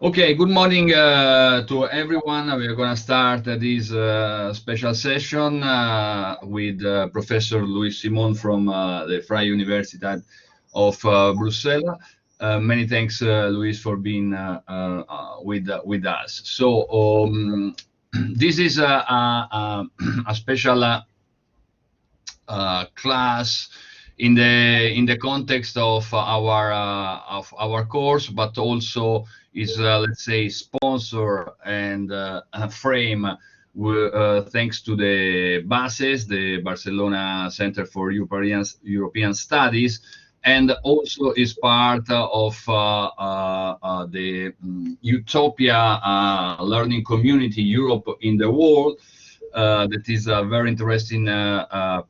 Okay, good morning to everyone. We are going to start this special session with Professor Luis Simón from the Vrije Universiteit of Brussels. Many thanks, Luis, for being with us. So this is a special class in the context of our course, but also is let's say sponsor and frame thanks to the BACES, the Barcelona Center for European Studies, and also is part of the Utopia learning community Europe in the world. That is a very interesting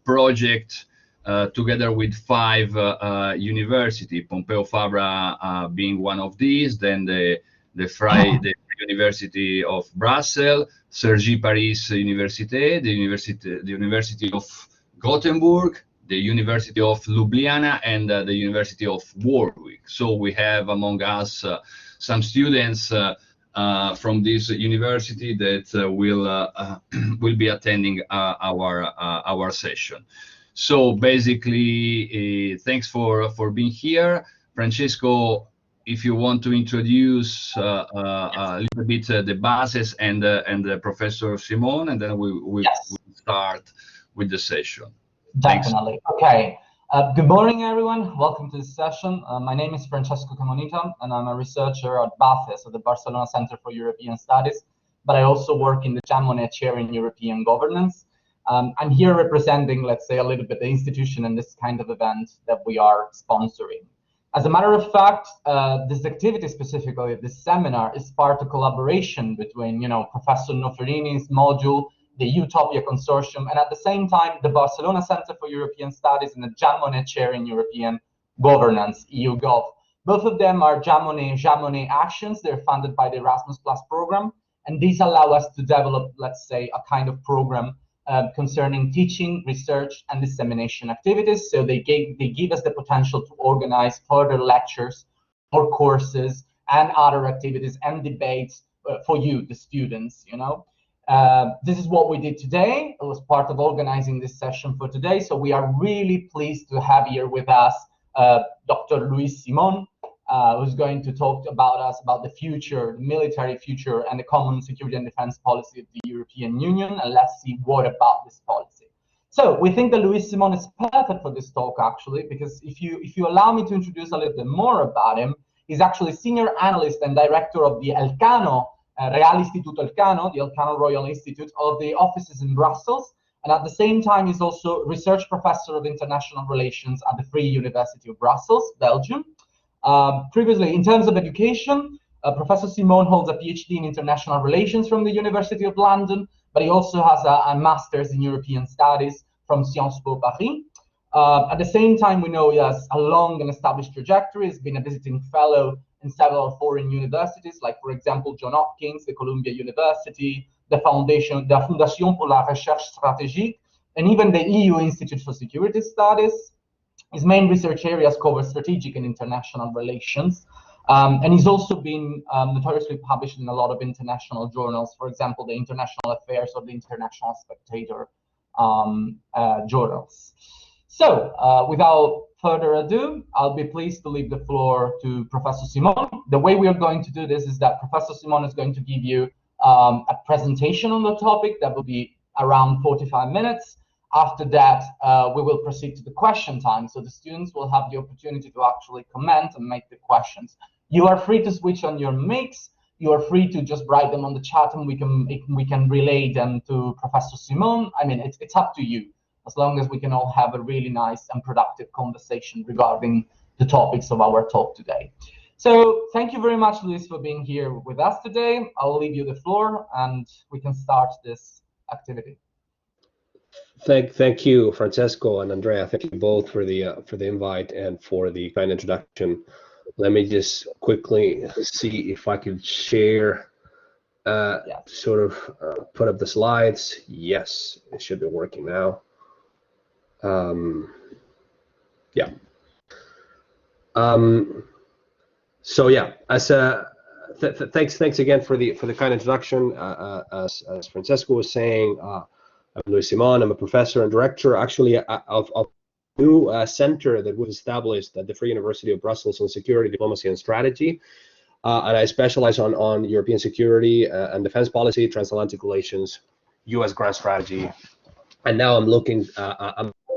project together with 5 universities, Pompeu Fabra being one of these, then the University of Brussels, Cergy Paris Université, the University of Gothenburg, the University of Ljubljana, and the University of Warwick. So we have among us some students from this university that will be attending our session. So basically, thanks for being here, Francesco. If you want to introduce a little bit the bases and Professor Simón, and then we'll start with the session. Definitely. Thanks. Okay. Good morning, everyone. Welcome to this session. My name is Francesco Camonita, and I'm a researcher at BACES, at the Barcelona Center for European Studies, but I also work in the Jean Monnet Chair in European Governance. I'm here representing, let's say, a little bit the institution and this kind of event that we are sponsoring. As a matter of fact, this activity specifically, this seminar, is part of collaboration between, Professor Noferini's module, the Utopia Consortium, and at the same time, the Barcelona Center for European Studies and the Jean Monnet Chair in European Governance, EUGov. Both of them are Jean Monnet actions. They're funded by the Erasmus Plus program, and these allow us to develop, let's say, a kind of program concerning teaching, research, and dissemination activities. So they give us the potential to organize further lectures or courses and other activities and debates for you, the students, This is what we did today. It was part of organizing this session for today. So we are really pleased to have here with us Dr. Luis Simón, who's going to talk about the future, the military future, and the common security and defense policy of the European Union. And let's see what about this policy. So we think that Luis Simón is perfect for this talk, actually, because if you allow me to introduce a little bit more about him, he's actually senior analyst and director of the Elcano, Real Instituto Elcano, the Elcano Royal Institute, of the offices in Brussels. And at the same time, he's also research professor of international relations at the Free University of Brussels, Belgium. Previously, in terms of education, Professor Simón holds a PhD in international relations from the University of London, but he also has a master's in European studies from Sciences Po Paris. At the same time, we know he has a long and established trajectory. He's been a visiting fellow in several foreign universities, like, for example, Johns Hopkins, the Columbia University, the Fondation pour la Recherche Stratégique, and even the EU Institute for Security Studies. His main research areas cover strategic and international relations, and he's also been notoriously published in a lot of international journals, for example, the International Affairs or the International Spectator journals. So, without further ado, I'll be pleased to leave the floor to Professor Simón. The way we are going to do this is that Professor Simón is going to give you a presentation on the topic that will be around 45 minutes. After that, we will proceed to the question time. So the students will have the opportunity to actually comment and make the questions. You are free to switch on your mics. You are free to just write them on the chat, and we can relay them to Professor Simón. I mean, it's up to you, as long as we can all have a really nice and productive conversation regarding the topics of our talk today. So thank you very much, Luis, for being here with us today. I'll leave you the floor, and we can start this activity. Thank you, Francesco and Andrea. Thank you both for the invite and for the kind introduction. Let me just quickly see if I can share, sort of put up the slides. Yes, it should be working now. Yeah. So yeah, as thanks again for the kind introduction. As Francesco was saying, I'm Luis Simón. I'm a professor and director, actually, of a new center that was established at the Free University of Brussels on security, diplomacy, and strategy. And I specialize on European security and defense policy, transatlantic relations, U.S. grand strategy, and now I'm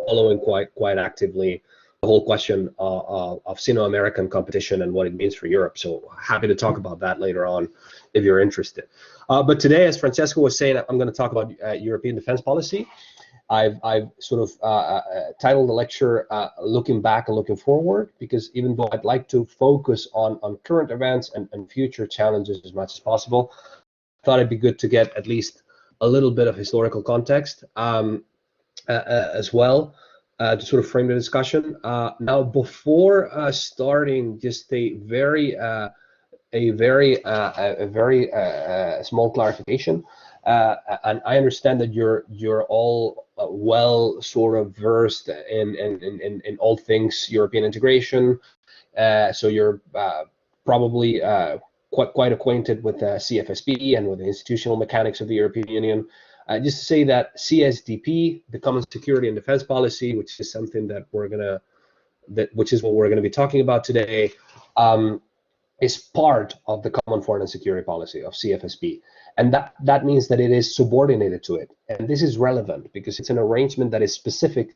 following quite actively the whole question of Sino-American competition and what it means for Europe. So happy to talk about that later on if you're interested. But today, as Francesco was saying, I'm going to talk about European defense policy. I've sort of titled the lecture Looking Back and Looking Forward, because even though I'd like to focus on current events and future challenges as much as possible, I thought it'd be good to get at least a little bit of historical context as well. To sort of frame the discussion. Now, before starting, just a very small clarification. And I understand that you're all well sort of versed in all things European integration. So you're probably quite acquainted with CFSP and with the institutional mechanics of the European Union. Just to say that CSDP, the Common Security and Defense Policy, which is something that which is what we're gonna be talking about today, is part of the Common Foreign and Security Policy of CFSP, and that means that it is subordinated to it. And this is relevant because it's an arrangement that is specific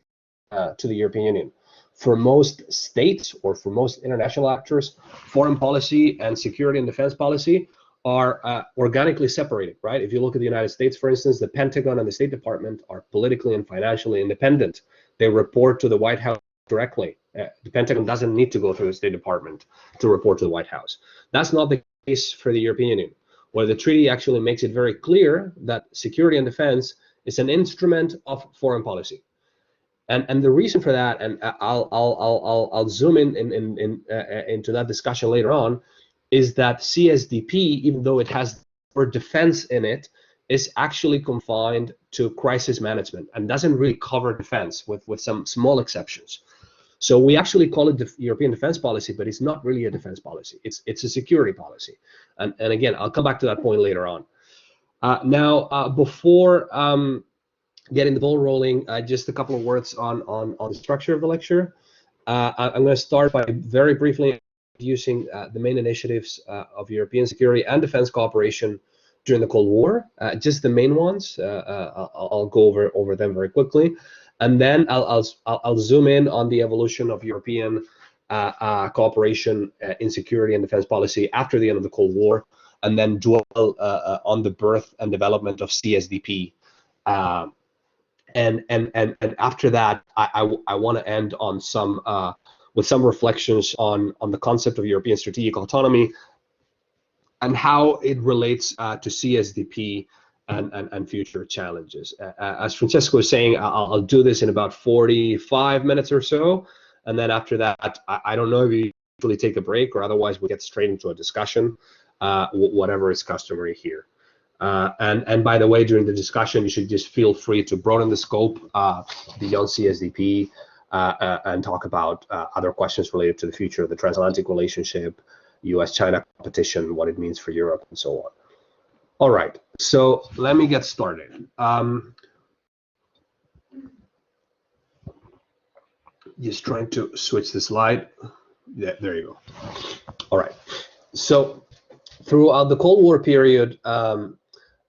to the European Union. For most states or for most international actors, foreign policy and security and defense policy are organically separated, right? If you look at the United States, for instance, the Pentagon and the State Department are politically and financially independent. They report to the White House directly. The Pentagon doesn't need to go through the State Department to report to the White House. That's not the case for the European Union, where the treaty actually makes it very clear that security and defense is an instrument of foreign policy. And the reason for that, and I'll zoom into that discussion later on, is that CSDP, even though it has the word defense in it, is actually confined to crisis management and doesn't really cover defense, with some small exceptions. So we actually call it the European defense policy, but it's not really a defense policy. It's a security policy. And again, I'll come back to that point later on. Now, before getting the ball rolling, just a couple of words on the structure of the lecture. I'm going to start by very briefly introducing the main initiatives of European security and defense cooperation during the Cold War, just the main ones. I'll go over them very quickly, and then I'll zoom in on the evolution of European cooperation in security and defense policy after the end of the Cold War, and then dwell on the birth and development of CSDP. And after that, I want to end on with some reflections on the concept of European strategic autonomy and how it relates to CSDP and future challenges. As Francesco was saying, I'll do this in about 45 minutes or so, and then after that, I don't know if you usually take a break, or otherwise we get straight into a discussion, whatever is customary here. And by the way, during the discussion, you should just feel free to broaden the scope beyond CSDP and talk about other questions related to the future of the transatlantic relationship, US-China competition, what it means for Europe, and so on. All right, so let me get started. Just trying to switch the slide. Yeah, there you go. All right, so throughout the Cold War period,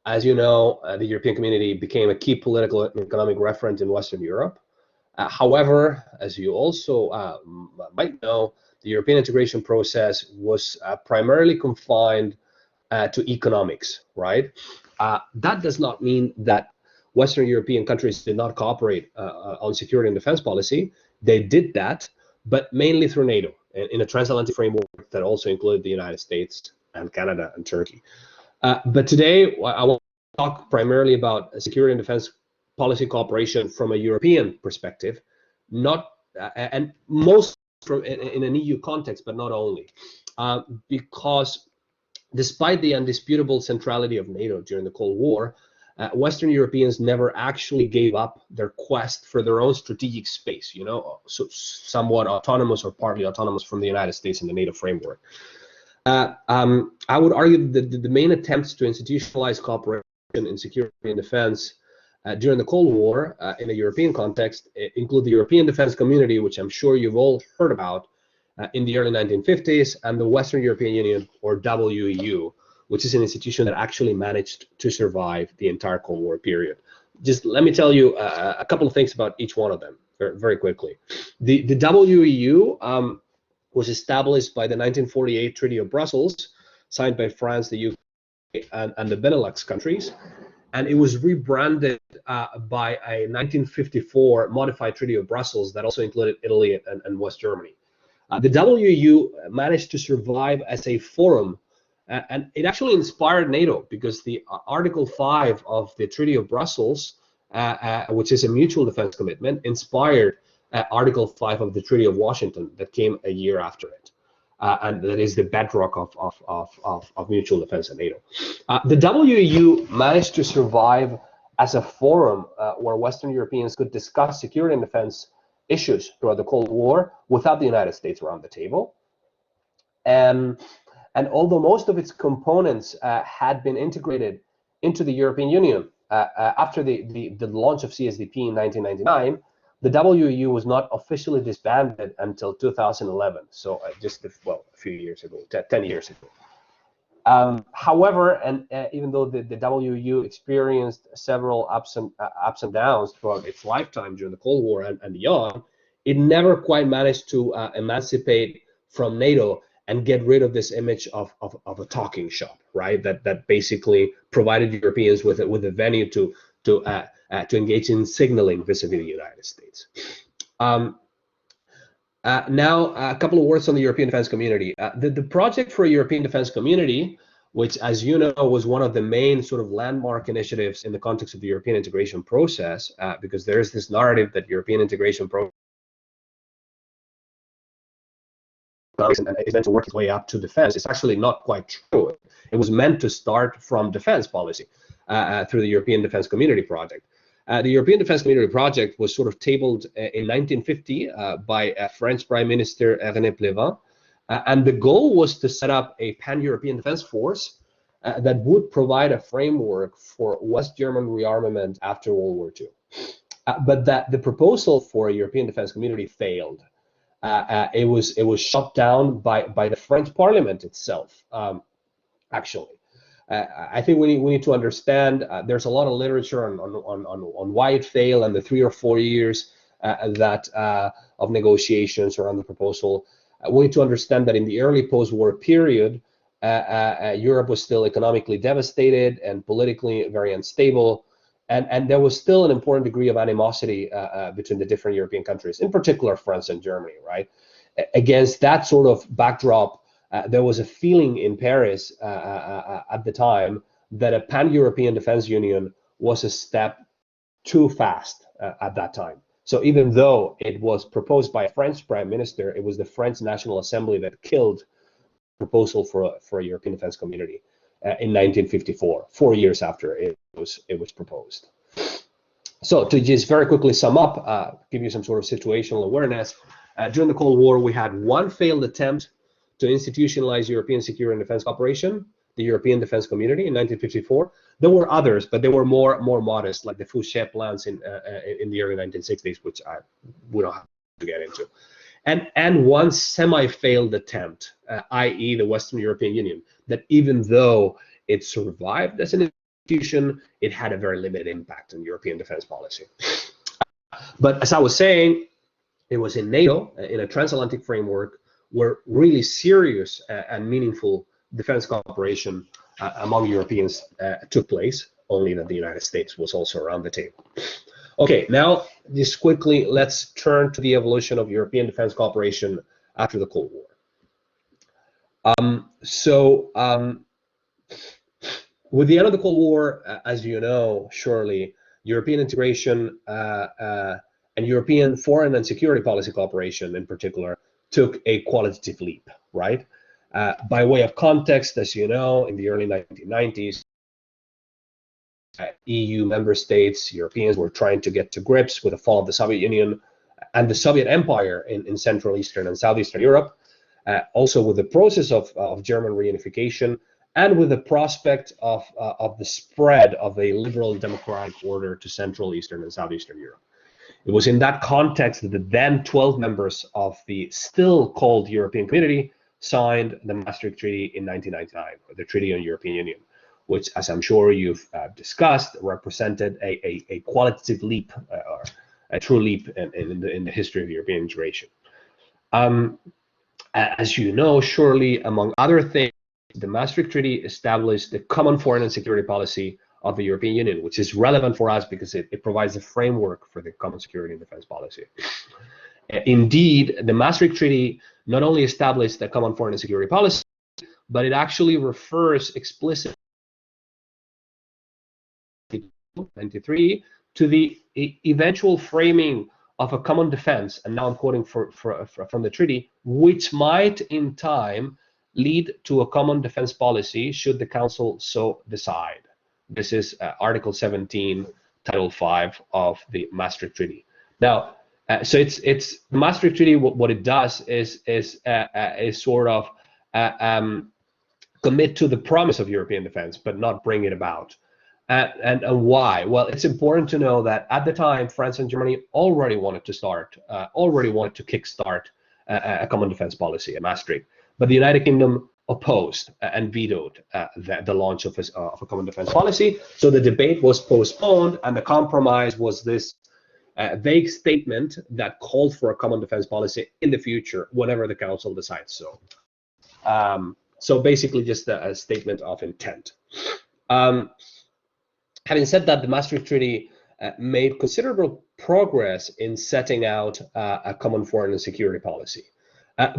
as you know, the European community became a key political and economic referent in Western Europe. However, as you also might know, the European integration process was primarily confined to economics, right? That does not mean that Western European countries did not cooperate on security and defense policy. They did that, but mainly through NATO, in a transatlantic framework that also included the United States and Canada and Turkey. But today, I want to talk primarily about security and defense policy cooperation from a European perspective, and most in an EU context, but not only, because despite the undisputable centrality of NATO during the Cold War, Western Europeans never actually gave up their quest for their own strategic space, so somewhat autonomous or partly autonomous from the United States in the NATO framework. I would argue that the main attempts to institutionalize cooperation in security and defense during the Cold War in a European context include the European Defense Community, which I'm sure you've all heard about, in the early 1950s, and the Western European Union, or WEU, which is an institution that actually managed to survive the entire Cold War period. Just let me tell you a couple of things about each one of them very, very quickly. The WEU was established by the 1948 Treaty of Brussels, signed by France, the UK, and the Benelux countries, and it was rebranded by a 1954 modified Treaty of Brussels that also included Italy and West Germany. The WEU managed to survive as a forum, and it actually inspired NATO, because the Article 5 of the Treaty of Brussels, which is a mutual defense commitment, inspired Article 5 of the Treaty of Washington that came a year after it. And that is the bedrock of mutual defense in NATO. The WEU managed to survive as a forum where Western Europeans could discuss security and defense issues throughout the Cold War without the United States around the table. And although most of its components had been integrated into the European Union after the launch of CSDP in 1999, the WEU was not officially disbanded until 2011, so just a few years ago, 10 years ago. However, and even though the WEU experienced several ups and downs throughout its lifetime during the Cold War and beyond, it never quite managed to emancipate from NATO and get rid of this image of a talking shop, right? That basically provided Europeans with a venue to engage in signaling vis-a-vis the United States. Now, a couple of words on the European Defense Community. The project for a European Defense Community, which, as you know, was one of the main sort of landmark initiatives in the context of the European integration process, because there is this narrative that European integration process is meant to work its way up to defense. It's actually not quite true. It was meant to start from defense policy through the European Defense Community project. The European Defense Community project was sort of tabled in 1950 by French Prime Minister René Pleven, and the goal was to set up a pan-European defense force that would provide a framework for West German rearmament after World War II. But that the proposal for a European Defense Community failed. It was shut down by the French Parliament itself, actually. I think we need to understand there's a lot of literature on why it failed and the 3 or 4 years of negotiations around the proposal. We need to understand that in the early post-war period, Europe was still economically devastated and politically very unstable, and there was still an important degree of animosity between the different European countries, in particular France and Germany, right? Against that sort of backdrop, there was a feeling in Paris at the time that a pan-European defense union was a step too fast at that time. So even though it was proposed by a French prime minister, it was the French National Assembly that killed the proposal for a European defense community in 1954, 4 years after it was proposed. So to just very quickly sum up, give you some sort of situational awareness, during the Cold War, we had one failed attempt to institutionalize European security and defense cooperation, the European Defense Community in 1954. There were others, but they were more modest, like the Fouché plans in the early 1960s, which we don't have to get into. And one semi-failed attempt, i.e. the Western European Union, that even though it survived as an institution, it had a very limited impact on European defense policy. But as I was saying, it was in NATO, in a transatlantic framework, where really serious and meaningful defense cooperation among Europeans took place, only that the United States was also around the table. Okay, now just quickly, let's turn to the evolution of European defense cooperation after the Cold War. With the end of the Cold War, as you know, surely, European integration and European foreign and security policy cooperation in particular took a qualitative leap, right? By way of context, as you know, in the early 1990s, EU member states, Europeans were trying to get to grips with the fall of the Soviet Union and the Soviet Empire in Central, Eastern, and Southeastern Europe. also with the process of German reunification, and with the prospect of the spread of a liberal democratic order to Central, Eastern, and Southeastern Europe. It was in that context that the then 12 members of the still called European Community signed the Maastricht Treaty in 1999, or the Treaty on European Union, which, as I'm sure you've discussed, represented a qualitative leap, or a true leap in the history of European integration. As you know, surely, among other things, the Maastricht Treaty established the common foreign and security policy of the European Union, which is relevant for us because it provides a framework for the common security and defense policy. Indeed, the Maastricht Treaty not only established the common foreign and security policy, but it actually refers explicitly 93 to the eventual framing of a common defense, and now I'm quoting from the treaty, which might in time lead to a common defense policy should the Council so decide. This is Article 17, Title 5 of the Maastricht Treaty. Now, so it's the Maastricht Treaty. What it does is sort of commit to the promise of European defense, but not bring it about. And why? Well, it's important to know that at the time, France and Germany already wanted to kickstart a common defense policy, a Maastricht, but the United Kingdom opposed and vetoed the launch of a common defense policy. So the debate was postponed, and the compromise was this vague statement that called for a common defense policy in the future, whenever the Council decides so. So basically, just a statement of intent. Having said that, the Maastricht Treaty made considerable progress in setting out a common foreign and security policy,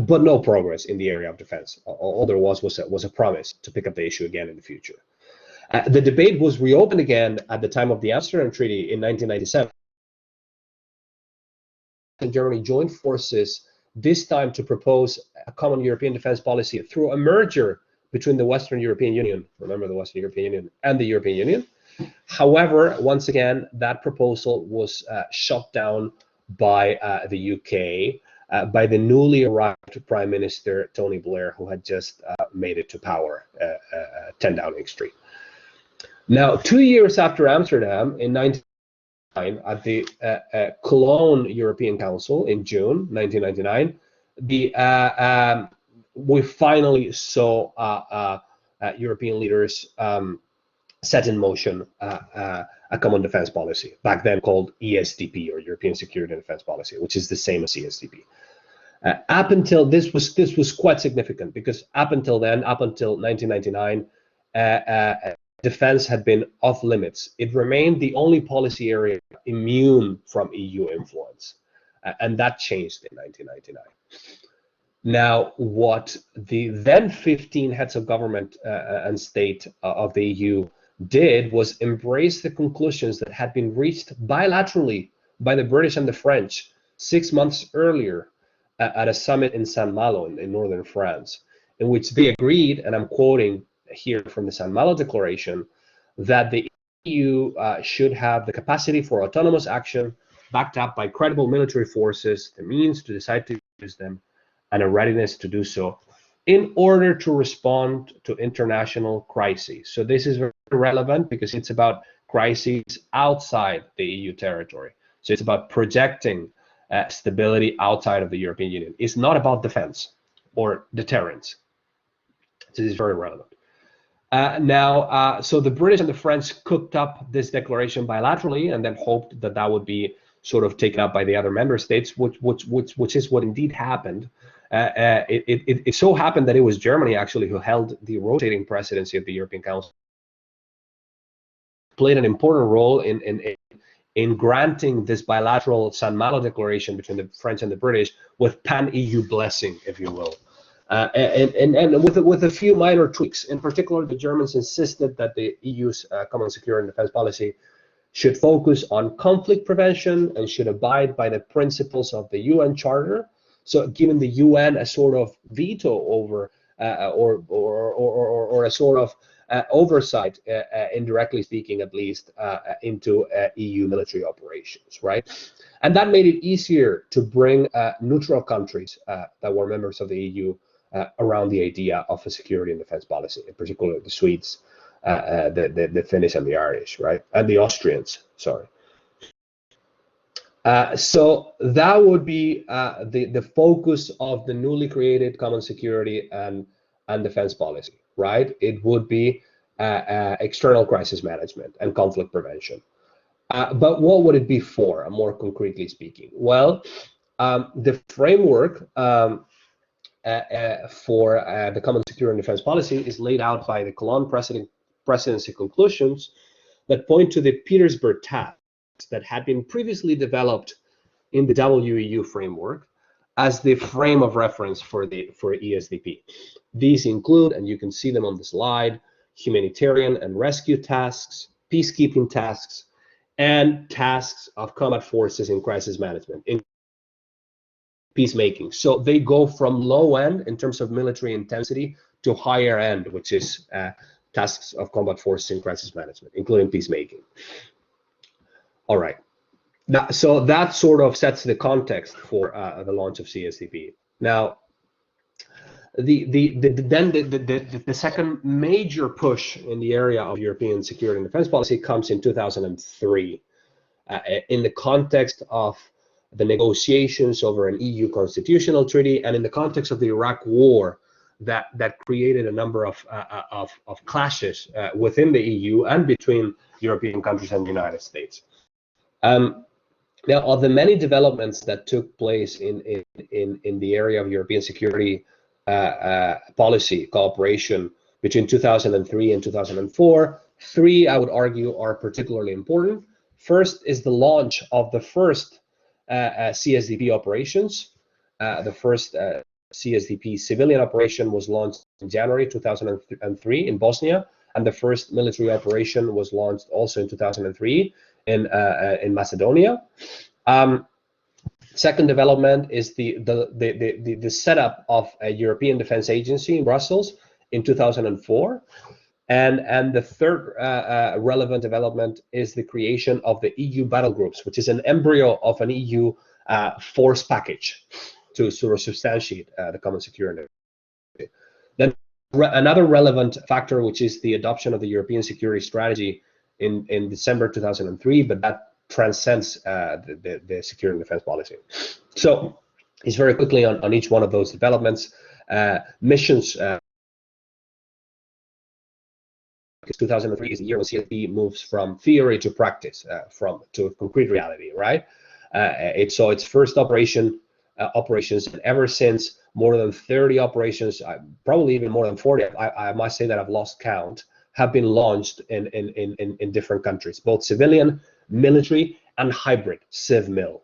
but no progress in the area of defense. All there was a promise to pick up the issue again in the future. The debate was reopened again at the time of the Amsterdam Treaty in 1997. And Germany joined forces, this time to propose a common European defense policy through a merger between the Western European Union, remember the Western European Union, and the European Union. However, once again, that proposal was shot down by the UK, by the newly arrived Prime Minister Tony Blair, who had just made it to power 10 Downing Street. Now, 2 years after Amsterdam, in 1999, at the Cologne European Council in June 1999, we finally saw European leaders set in motion a common defense policy, back then called ESDP, or European Security and Defense Policy, which is the same as CSDP. Up until this was quite significant, because up until then, up until 1999, defense had been off limits. It remained the only policy area immune from EU influence, and that changed in 1999. Now, what the then 15 heads of government and state of the EU did was embrace the conclusions that had been reached bilaterally by the British and the French 6 months earlier at a summit in Saint-Malo in northern France, in which they agreed, and I'm quoting here from the Saint-Malo Declaration, that the EU should have the capacity for autonomous action backed up by credible military forces, the means to decide to use them, and a readiness to do so in order to respond to international crises. So this is very relevant because it's about crises outside the EU territory. So it's about projecting stability outside of the European Union. It's not about defense or deterrence. This is very relevant. So the British and the French cooked up this declaration bilaterally and then hoped that that would be sort of taken up by the other member states, which is what indeed happened. It so happened that it was Germany actually who held the rotating presidency of the European Council, played an important role in granting this bilateral Saint-Malo declaration between the French and the British with pan-EU blessing, if you will, and with a few minor tweaks. In particular, the Germans insisted that the EU's common security and defense policy should focus on conflict prevention and should abide by the principles of the UN Charter. So giving the UN a sort of veto over or a sort of oversight, indirectly speaking at least, into EU military operations, right? And that made it easier to bring neutral countries that were members of the EU around the idea of a security and defense policy, in particular the Swedes, the Finnish, and the Irish, right, and the Austrians. Sorry. So that would be the focus of the newly created common security and defense policy, right? It would be external crisis management and conflict prevention. But what would it be for, more concretely speaking? Well, the framework for the common security and defense policy is laid out by the Cologne presidency conclusions that point to the Petersberg Tasks that had been previously developed in the WEU framework as the frame of reference for ESDP. These include, and you can see them on the slide, humanitarian and rescue tasks, peacekeeping tasks, and tasks of combat forces in crisis management, in peacemaking. So they go from low end in terms of military intensity to higher end, which is tasks of combat forces in crisis management, including peacemaking. All right. Now, so that sort of sets the context for the launch of CSDP. Now, the second major push in the area of European security and defense policy comes in 2003, in the context of the negotiations over an EU constitutional treaty, and in the context of the Iraq War that created a number of clashes within the EU and between European countries and the United States. Now, of the many developments that took place in the area of European security policy cooperation between 2003 and 2004, three, I would argue, are particularly important. First is the launch of the first CSDP operations. The first CSDP civilian operation was launched in January 2003 in Bosnia, and the first military operation was launched also in 2003 in Macedonia. Second development is the setup of a European Defense Agency in Brussels in 2004, and the third relevant development is the creation of the EU battle groups, which is an embryo of an EU force package to sort of substantiate the common security. Then another relevant factor, which is the adoption of the European security strategy in December 2003, but that transcends the security and defense policy. So it's very quickly on each one of those developments. Missions, 2003 is the year when CSDP moves from theory to practice, to concrete reality, right? So its first operations, and ever since, more than 30 operations, probably even more than 40, I must say that I've lost count, have been launched in different countries, both civilian, military, and hybrid, civ-mil.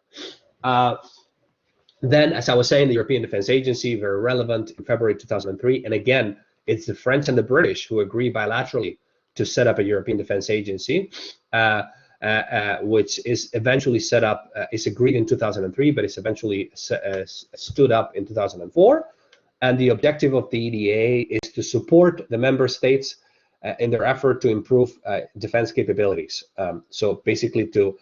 Then, as I was saying, the European Defense Agency, very relevant, in February 2003. And again, it's the French and the British who agree bilaterally to set up a European Defense Agency, which is eventually set up, is agreed in 2003, but it's eventually stood up in 2004. And the objective of the EDA is to support the member states in their effort to improve defense capabilities. So basically to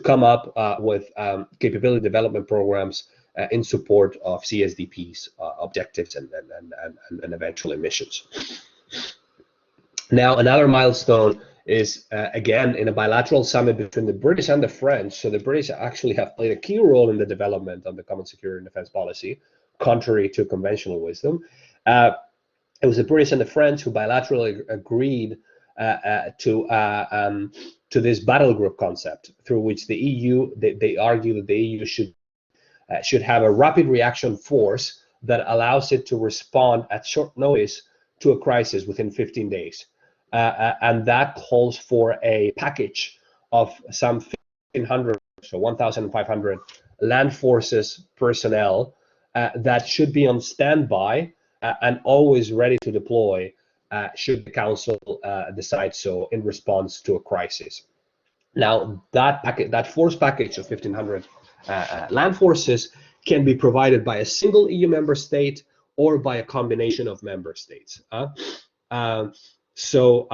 come up with capability development programs in support of CSDP's objectives and eventual missions. Now, another milestone is, again, in a bilateral summit between the British and the French. So the British actually have played a key role in the development of the common security and defense policy, contrary to conventional wisdom. It was the British and the French who bilaterally agreed to this battle group concept, through which the EU, they argue that the EU should have a rapid reaction force that allows it to respond at short notice to a crisis within 15 days. And that calls for a package of some 1,500, so 1,500 land forces personnel that should be on standby and always ready to deploy should the Council decide so in response to a crisis. Now, that force package of 1,500 land forces can be provided by a single EU member state or by a combination of member states. So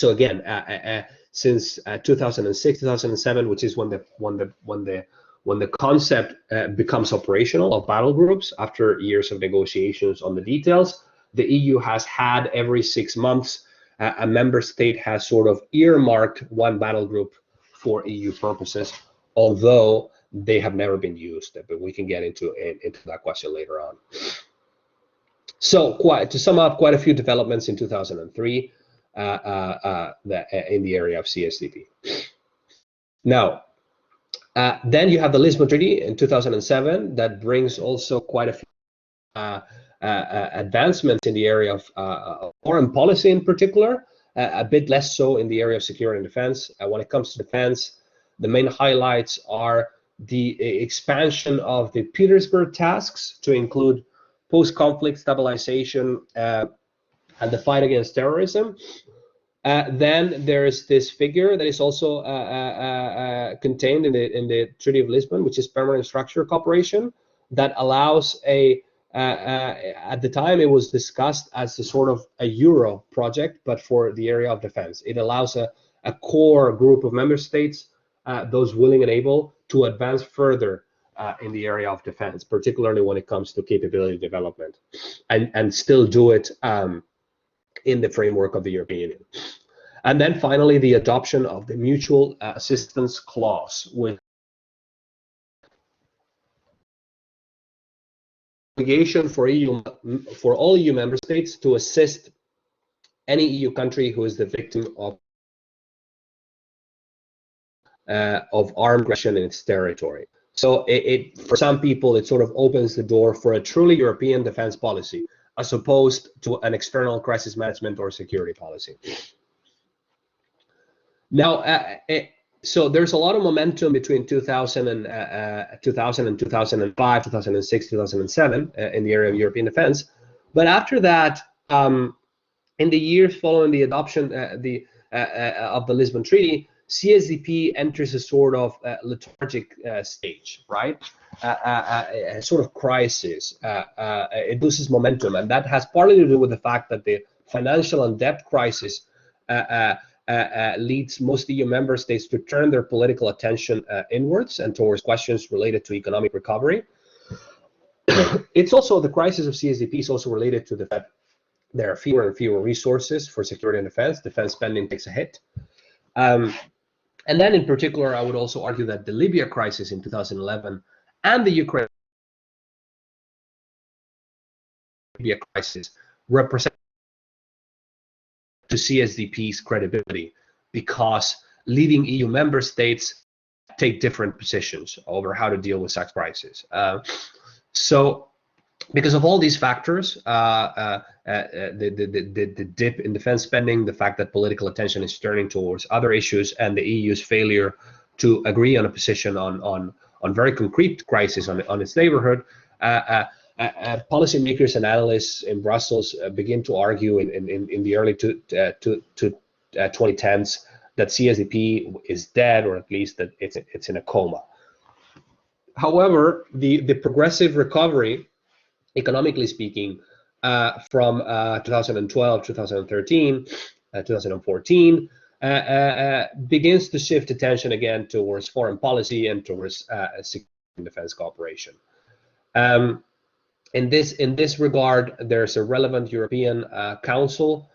again, since 2006, 2007, which is when the when the concept becomes operational of battle groups after years of negotiations on the details, the EU has had every 6 months a member state has sort of earmarked one battle group for EU purposes, although they have never been used. But we can get into that question later on. So, to sum up, quite a few developments in 2003 in the area of CSDP. Now, then you have the Lisbon Treaty in 2007 that brings also quite a few advancements in the area of foreign policy in particular, a bit less so in the area of security and defense. When it comes to defense, the main highlights are the expansion of the Petersberg Tasks to include post-conflict stabilization and the fight against terrorism. Then there's this figure that is also contained in the Treaty of Lisbon, which is permanent structure cooperation, that allows at the time it was discussed as a sort of a Euro project, but for the area of defense. It allows a core group of member states, those willing and able, to advance further in the area of defense, particularly when it comes to capability development, and still do it in the framework of the European Union. And then finally, the adoption of the mutual assistance clause, with obligation for all EU member states to assist any EU country who is the victim of armed aggression in its territory. So for some people, it sort of opens the door for a truly European defense policy, as opposed to an external crisis management or security policy. Now, so there's a lot of momentum between 2000 and 2005, 2006, 2007 in the area of European defense. But after that, in the years following the adoption of the Lisbon Treaty, CSDP enters a sort of lethargic stage, right? A sort of crisis. It loses momentum, and that has partly to do with the fact that the financial and debt crisis leads most EU member states to turn their political attention inwards and towards questions related to economic recovery. It's also, the crisis of CSDP is also related to the fact there are fewer and fewer resources for security and defense. Defense spending takes a hit. And then in particular, I would also argue that the Libya crisis in 2011 and the Ukraine crisis represent to CSDP's credibility, because leading EU member states take different positions over how to deal with such crises. So because of all these factors, the dip in defense spending, the fact that political attention is turning towards other issues, and the EU's failure to agree on a position on very concrete crises on its neighborhood, policymakers and analysts in Brussels begin to argue in the early 2010s that CSDP is dead, or at least that it's in a coma. However, the progressive recovery, economically speaking, from 2012, 2013, 2014, begins to shift attention again towards foreign policy and towards security and defense cooperation. In this regard, there's a relevant European Council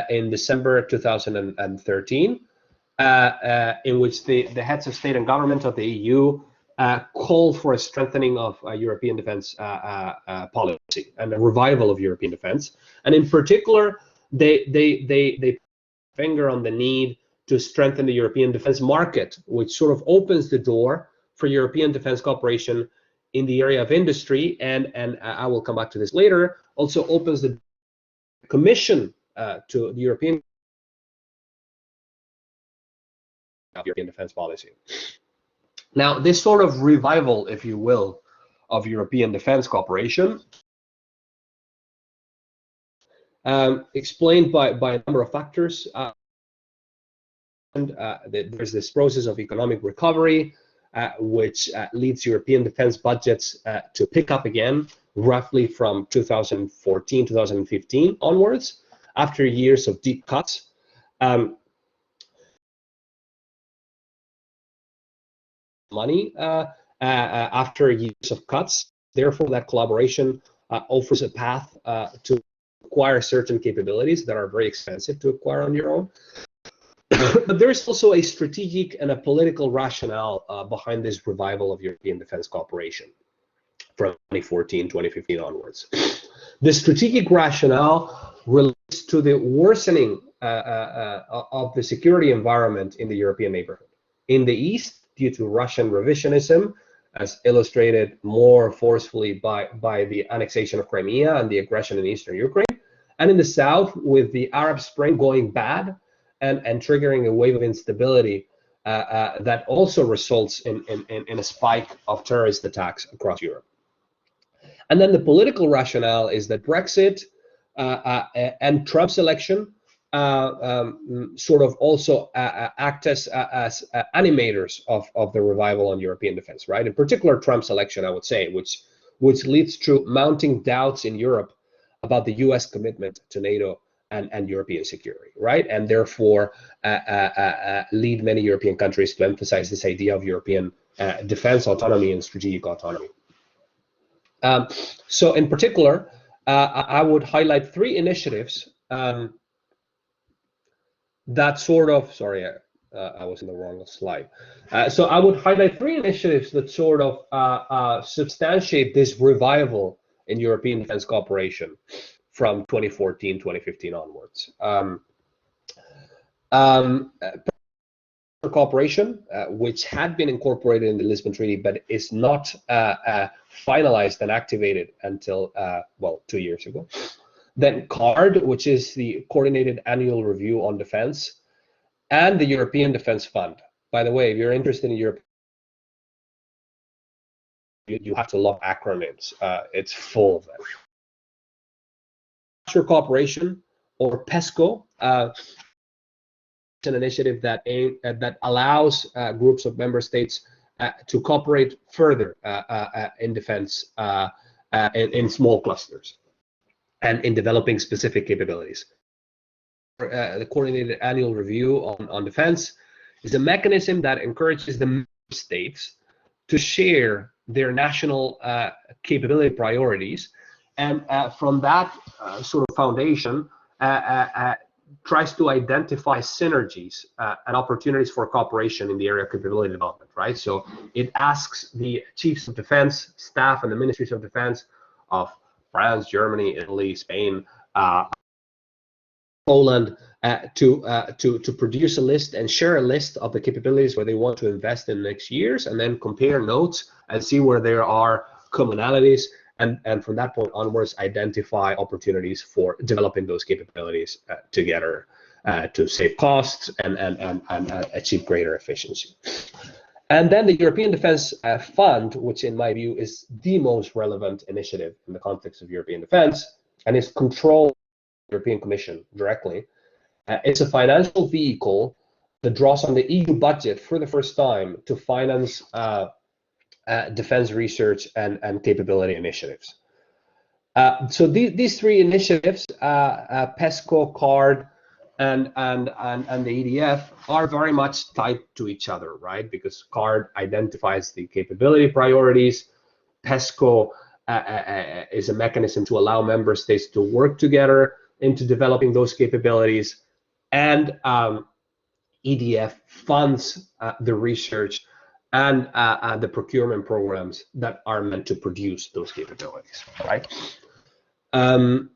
in December 2013, in which the heads of state and government of the EU call for a strengthening of European defense policy and a revival of European defense. And in particular, they finger on the need to strengthen the European defense market, which sort of opens the door for European defense cooperation in the area of industry, and I will come back to this later, also opens the Commission to the European defense policy. Now, this sort of revival, if you will, of European defense cooperation, explained by a number of factors. There's this process of economic recovery, which leads European defense budgets to pick up again, roughly from 2014, 2015 onwards, after years of deep cuts. Money, after years of cuts. Therefore, that collaboration offers a path to acquire certain capabilities that are very expensive to acquire on your own. But there is also a strategic and a political rationale behind this revival of European defense cooperation from 2014, 2015 onwards. The strategic rationale relates to the worsening of the security environment in the European neighborhood. In the East, due to Russian revisionism, as illustrated more forcefully by the annexation of Crimea and the aggression in eastern Ukraine, and in the South, with the Arab Spring going bad and triggering a wave of instability that also results in a spike of terrorist attacks across Europe. And then the political rationale is that Brexit and Trump's election sort of also act as animators of the revival on European defense, right? In particular, Trump's election, I would say, which leads to mounting doubts in Europe about the U.S. commitment to NATO and European security, right? And therefore lead many European countries to emphasize this idea of European defense autonomy and strategic autonomy. So in particular, I would highlight three initiatives that sort of, sorry, I was in the wrong slide. So I would highlight three initiatives that sort of substantiate this revival in European defense cooperation from 2014, 2015 onwards. Cooperation, which had been incorporated in the Lisbon Treaty, but is not finalized and activated until, well, 2 years ago. Then CARD, which is the Coordinated Annual Review on Defense, and the European Defense Fund. By the way, if you're interested in Europe, you have to love acronyms. It's full of them. Cooperation, or PESCO, an initiative that allows groups of member states to cooperate further in defense in small clusters and in developing specific capabilities. The Coordinated Annual Review on Defense is a mechanism that encourages the member states to share their national capability priorities, and from that sort of foundation tries to identify synergies and opportunities for cooperation in the area of capability development, right? So it asks the chiefs of defense staff and the ministries of defense of France, Germany, Italy, Spain, Poland to produce a list and share a list of the capabilities where they want to invest in next years, and then compare notes and see where there are commonalities, and from that point onwards identify opportunities for developing those capabilities together to save costs and achieve greater efficiency. And then the European Defense Fund, which in my view is the most relevant initiative in the context of European defense, and is controlled by the European Commission directly. It's a financial vehicle that draws on the EU budget for the first time to finance defense research and capability initiatives. So these three initiatives, PESCO, CARD, and the EDF, are very much tied to each other, right? Because CARD identifies the capability priorities, PESCO is a mechanism to allow member states to work together into developing those capabilities, and EDF funds the research and the procurement programs that are meant to produce those capabilities, right? And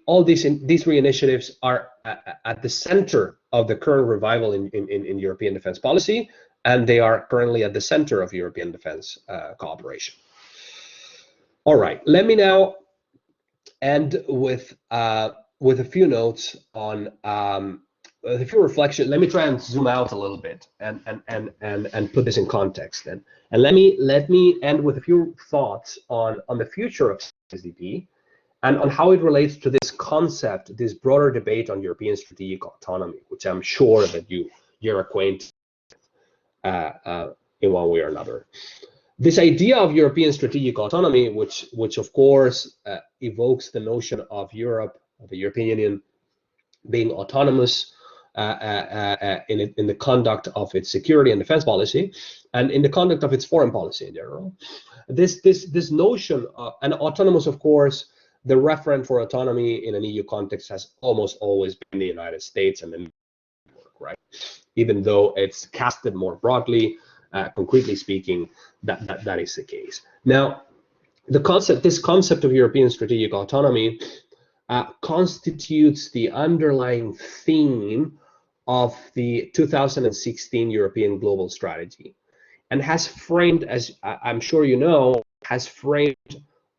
all these three initiatives are at the center of the current revival in European defense policy, and they are currently at the center of European defense cooperation. All right, let me now end with a few notes on a few reflections. Let me try and zoom out a little bit and put this in context. And let me end with a few thoughts on the future of CSDP and on how it relates to this concept, this broader debate on European strategic autonomy, which I'm sure that you're acquainted in one way or another. This idea of European strategic autonomy, which of course evokes the notion of Europe, of the European Union, being autonomous in the conduct of its security and defense policy, and in the conduct of its foreign policy in general. This notion, and autonomous, of course, the referent for autonomy in an EU context has almost always been the United States and the network, right? Even though it's casted more broadly, concretely speaking, that is the case. Now, this concept of European strategic autonomy constitutes the underlying theme of the 2016 European Global Strategy, and has framed, as I'm sure you know, has framed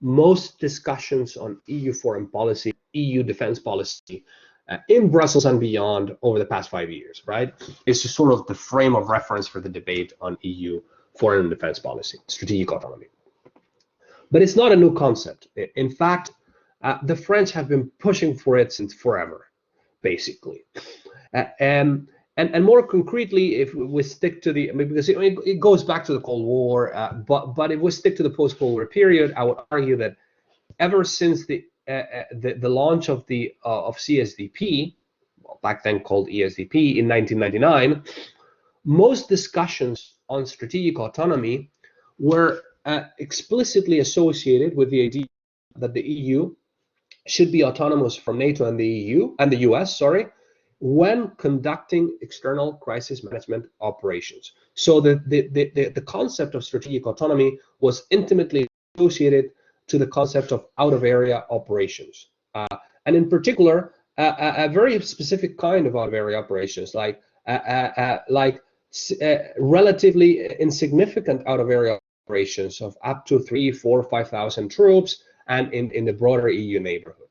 most discussions on EU foreign policy, EU defense policy in Brussels and beyond over the past 5 years, right? It's just sort of the frame of reference for the debate on EU foreign and defense policy, strategic autonomy. But it's not a new concept. In fact, the French have been pushing for it since forever, basically. And more concretely, if we stick to the, because it goes back to the Cold War, but if we stick to the post-Cold War period, I would argue that ever since the launch of CSDP, well, back then called ESDP, in 1999, most discussions on strategic autonomy were explicitly associated with the idea that the EU should be autonomous from NATO and the US, when conducting external crisis management operations. So the concept of strategic autonomy was intimately associated to the concept of out-of-area operations, and in particular, a very specific kind of out-of-area operations, like relatively insignificant out-of-area operations of up to 3,000, 4,000, 5,000 troops, and in the broader EU neighborhood.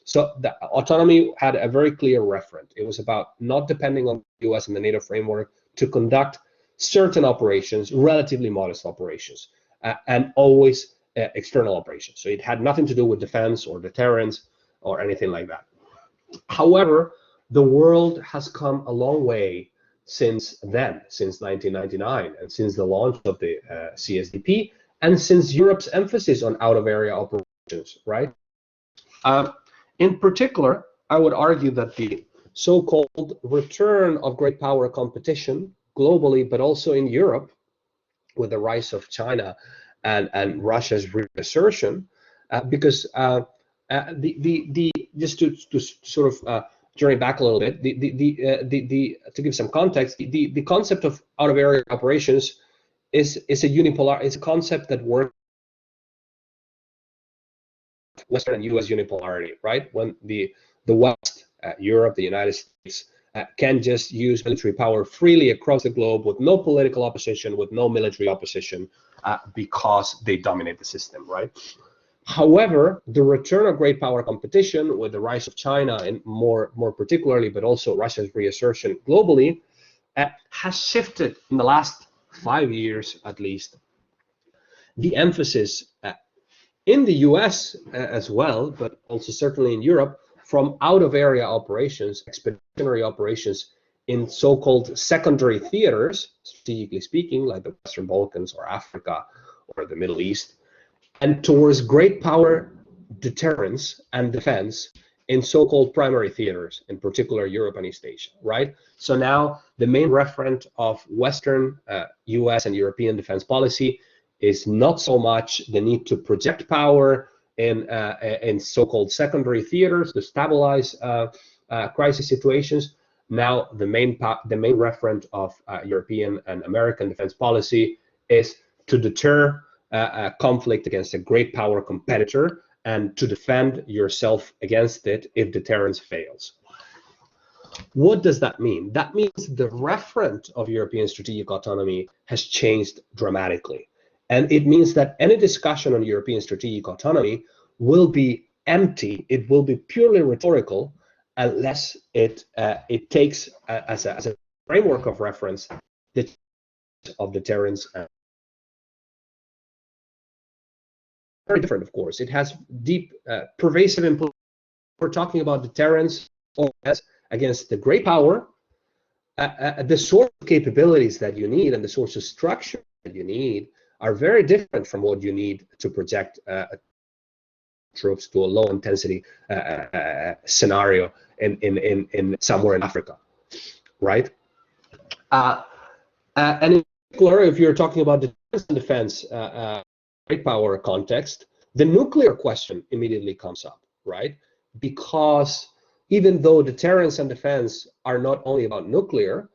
So the autonomy had a very clear referent. It was about not depending on the US and the NATO framework to conduct certain operations, relatively modest operations, and always external operations. So it had nothing to do with defense or deterrence or anything like that. However, the world has come a long way since then, since 1999, and since the launch of the CSDP, and since Europe's emphasis on out-of-area operations, right? In particular, I would argue that the so-called return of great power competition globally, but also in Europe, with the rise of China and Russia's reassertion, because just to sort of journey back a little bit, to give some context, the concept of out-of-area operations is a concept that works Western and US unipolarity, right? When the West, Europe, the United States, can just use military power freely across the globe with no political opposition, with no military opposition, because they dominate the system, right? However, the return of great power competition with the rise of China, and more particularly, but also Russia's reassertion globally, has shifted in the last 5 years at least the emphasis in the US as well, but also certainly in Europe, from out-of-area operations, expeditionary operations in so-called secondary theaters, strategically speaking, like the Western Balkans or Africa or the Middle East, and towards great power deterrence and defense in so-called primary theaters, in particular Europe and East Asia, right? So now the main referent of Western, US and European defense policy is not so much the need to project power in so-called secondary theaters to stabilize crisis situations. Now the main referent of European and American defense policy is to deter conflict against a great power competitor and to defend yourself against it if deterrence fails. What does that mean? That means the referent of European strategic autonomy has changed dramatically. And it means that any discussion on European strategic autonomy will be empty. It will be purely rhetorical unless it takes as a framework of reference the of deterrence. Very different, of course. It has deep, pervasive implications. We're talking about deterrence against the great power. The sort of capabilities that you need and the sorts of structure that you need are very different from what you need to project troops to a low intensity scenario in somewhere in Africa. right? And in particular, if you're talking about defense great power context, the nuclear question immediately comes up, right? Because even though deterrence and defense are not only about nuclear,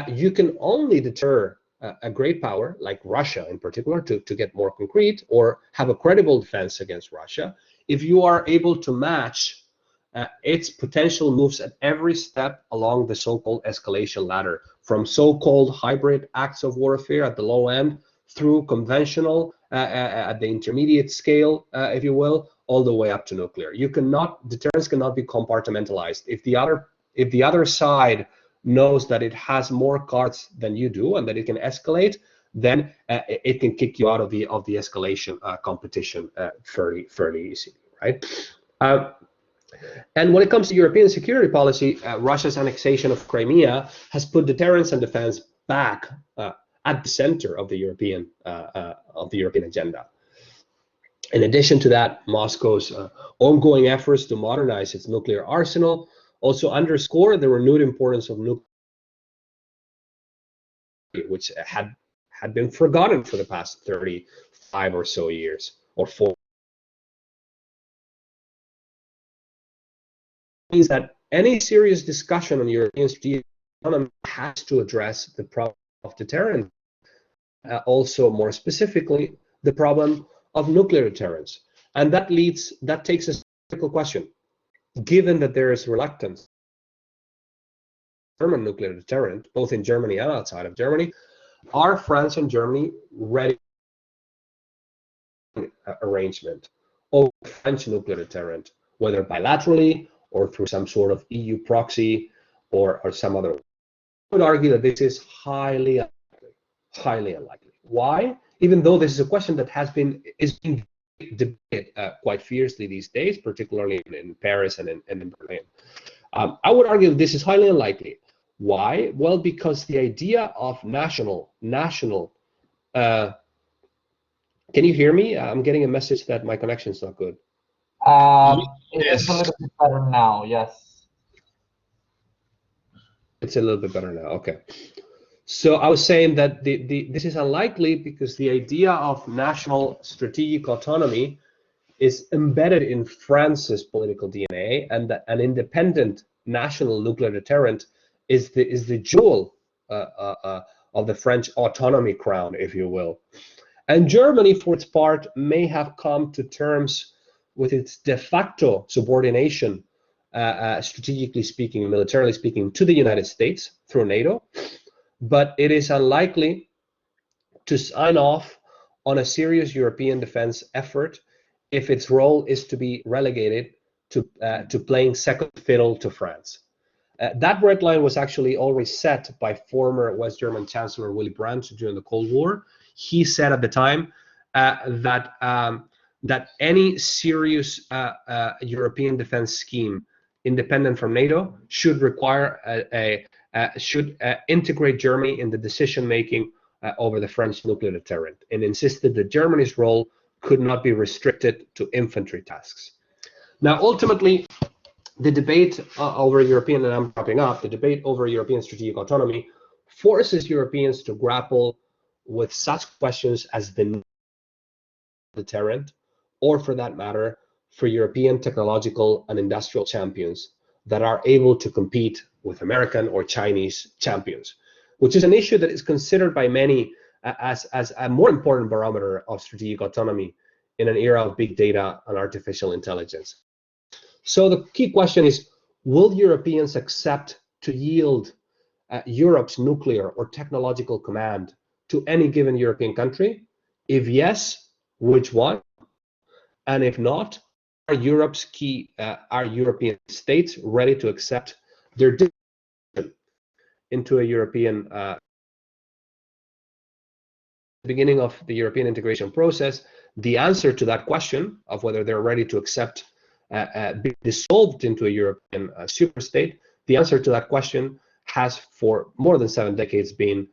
you can only deter a great power like Russia in particular, to get more concrete, or have a credible defense against Russia, if you are able to match its potential moves at every step along the so-called escalation ladder, from so-called hybrid acts of warfare at the low end through conventional at the intermediate scale, if you will, all the way up to nuclear. Deterrence cannot be compartmentalized. If the other side knows that it has more cards than you do and that it can escalate, then it can kick you out of the escalation competition fairly easily, right? And when it comes to European security policy, Russia's annexation of Crimea has put deterrence and defense back at the center of the European agenda. In addition to that, Moscow's ongoing efforts to modernize its nuclear arsenal also underscore the renewed importance of nuclear, which had been forgotten for the past 35 or so years, or 4. Means that any serious discussion on European strategic autonomy has to address the problem of deterrence. Also, more specifically, the problem of nuclear deterrence. And that takes us to a critical question. Given that there is reluctance German nuclear deterrent, both in Germany and outside of Germany, are France and Germany ready for arrangement over French nuclear deterrent, whether bilaterally or through some sort of EU proxy or some other way? I would argue that this is highly unlikely. Why? Even though this is a question that is being debated quite fiercely these days, particularly in Paris and in Berlin. I would argue that this is highly unlikely. Why? Well, because the idea of national. Can you hear me? I'm getting a message that my connection is not good. It's a little bit better now. Yes. It's a little bit better now. Okay. So I was saying that this is unlikely because the idea of national strategic autonomy is embedded in France's political DNA, and that an independent national nuclear deterrent is the jewel of the French autonomy crown, if you will. And Germany, for its part, may have come to terms with its de facto subordination, strategically speaking, militarily speaking, to the United States through NATO, but it is unlikely to sign off on a serious European defense effort if its role is to be relegated to playing second fiddle to France. That red line was actually already set by former West German Chancellor Willy Brandt during the Cold War. He said at the time that any serious European defense scheme independent from NATO should require should integrate Germany in the decision-making over the French nuclear deterrent, and insisted that Germany's role could not be restricted to infantry tasks. Now, ultimately, the debate over European, and I'm wrapping up, the debate over European strategic autonomy forces Europeans to grapple with such questions as the deterrent, or for that matter, for European technological and industrial champions that are able to compete with American or Chinese champions, which is an issue that is considered by many as a more important barometer of strategic autonomy in an era of big data and artificial intelligence. So the key question is, will Europeans accept to yield Europe's nuclear or technological command to any given European country? If yes, which one? And if not, are European states ready to accept their into a European beginning of the European integration process? The answer to that question of whether they're ready to accept be dissolved into a European superstate, the answer to that question has for more than 7 decades been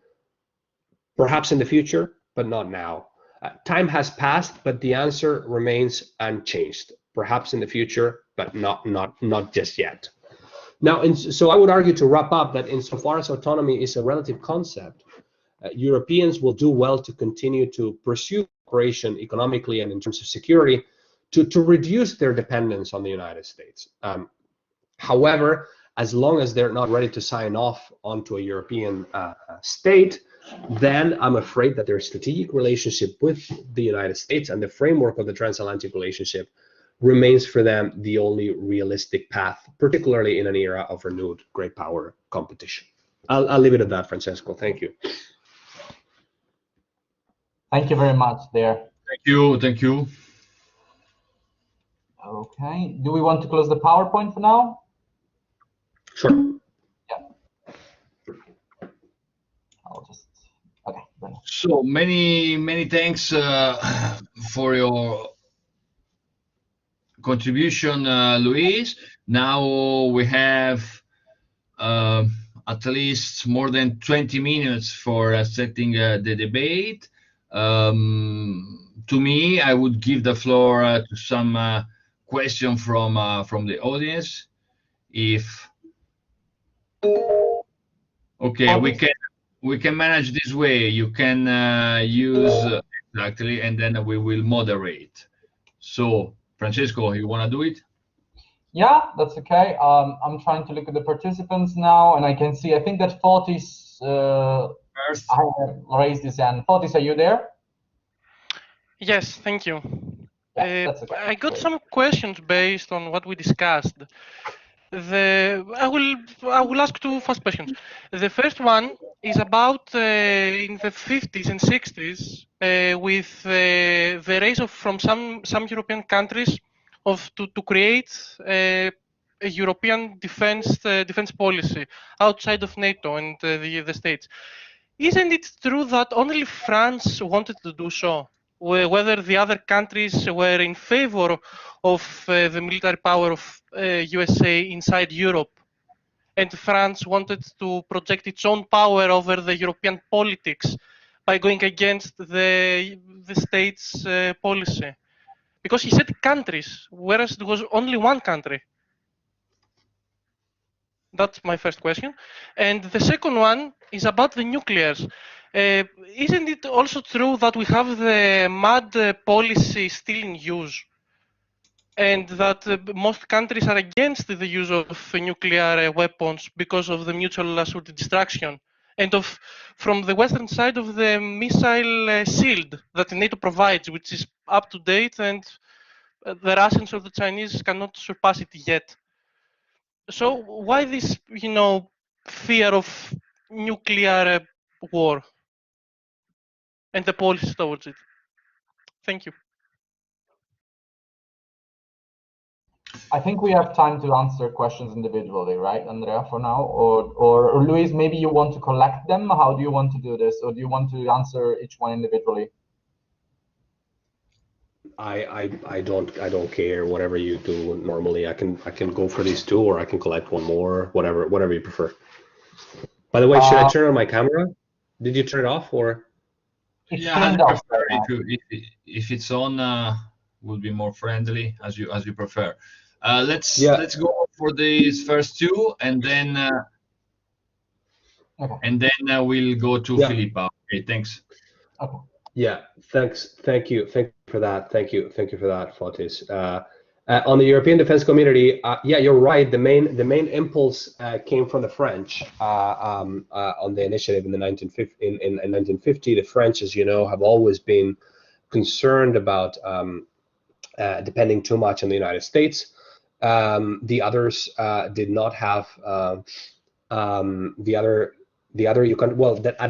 perhaps in the future, but not now. Time has passed, but the answer remains unchanged. Perhaps in the future, but not just yet. Now, so I would argue to wrap up that insofar as autonomy is a relative concept, Europeans will do well to continue to pursue cooperation economically and in terms of security to reduce their dependence on the United States. However, as long as they're not ready to sign off onto a European state, then I'm afraid that their strategic relationship with the United States and the framework of the transatlantic relationship remains for them the only realistic path, particularly in an era of renewed great power competition. I'll leave it at that, Francesco. Thank you. Thank you very much there. Thank you. Thank you. Okay. Do we want to close the PowerPoint for now? Sure. Yeah. I'll just, okay. So many thanks for your contribution, Luis. Now we have at least more than 20 minutes for setting the debate. To me, I would give the floor to some question from the audience. If okay, we can manage this way. You can use exactly, and then we will moderate. So, Francesco, you want to do it? Yeah, that's okay. I'm trying to look at the participants now, and I can see, I think that Fotis raised his hand. Fotis, are you there? Yes, thank you. Yeah, that's okay. I got some questions based on what we discussed. I will ask two fast questions. The first one is about in the 50s and 60s with the rise of from some European countries to create a European defense policy outside of NATO and the States. Isn't it true that only France wanted to do so? Whether the other countries were in favor of the military power of USA inside Europe, and France wanted to project its own power over the European politics by going against the state's policy? Because he said countries, whereas there was only one country. That's my first question. And the second one is about the nuclears. Isn't it also true that we have the MAD policy still in use, and that most countries are against the use of nuclear weapons because of the mutual assured destruction, and from the western side of the missile shield that NATO provides, which is up to date, and the Russians or the Chinese cannot surpass it yet? So why this, fear of nuclear war and the policies towards it? Thank you. I think we have time to answer questions individually, right, Andrea, for now? Or Luis, maybe you want to collect them? How do you want to do this? Or do you want to answer each one individually? I don't care. Whatever you do normally, I can go for these two, or I can collect one more. Whatever you prefer. By the way, should I turn on my camera? Did you turn it off, or? Yeah, if it's on, would be more friendly, as you prefer. Let's go for these first two, and then we'll go to Filippa. Okay, thanks. Okay. Yeah, thank you for that. Thank you for that, Fotis. On the European defense community, yeah, you're right. The main impulse came from the French on the initiative in 1950. The French, as you know, have always been concerned about depending too much on the United States. The others did not have at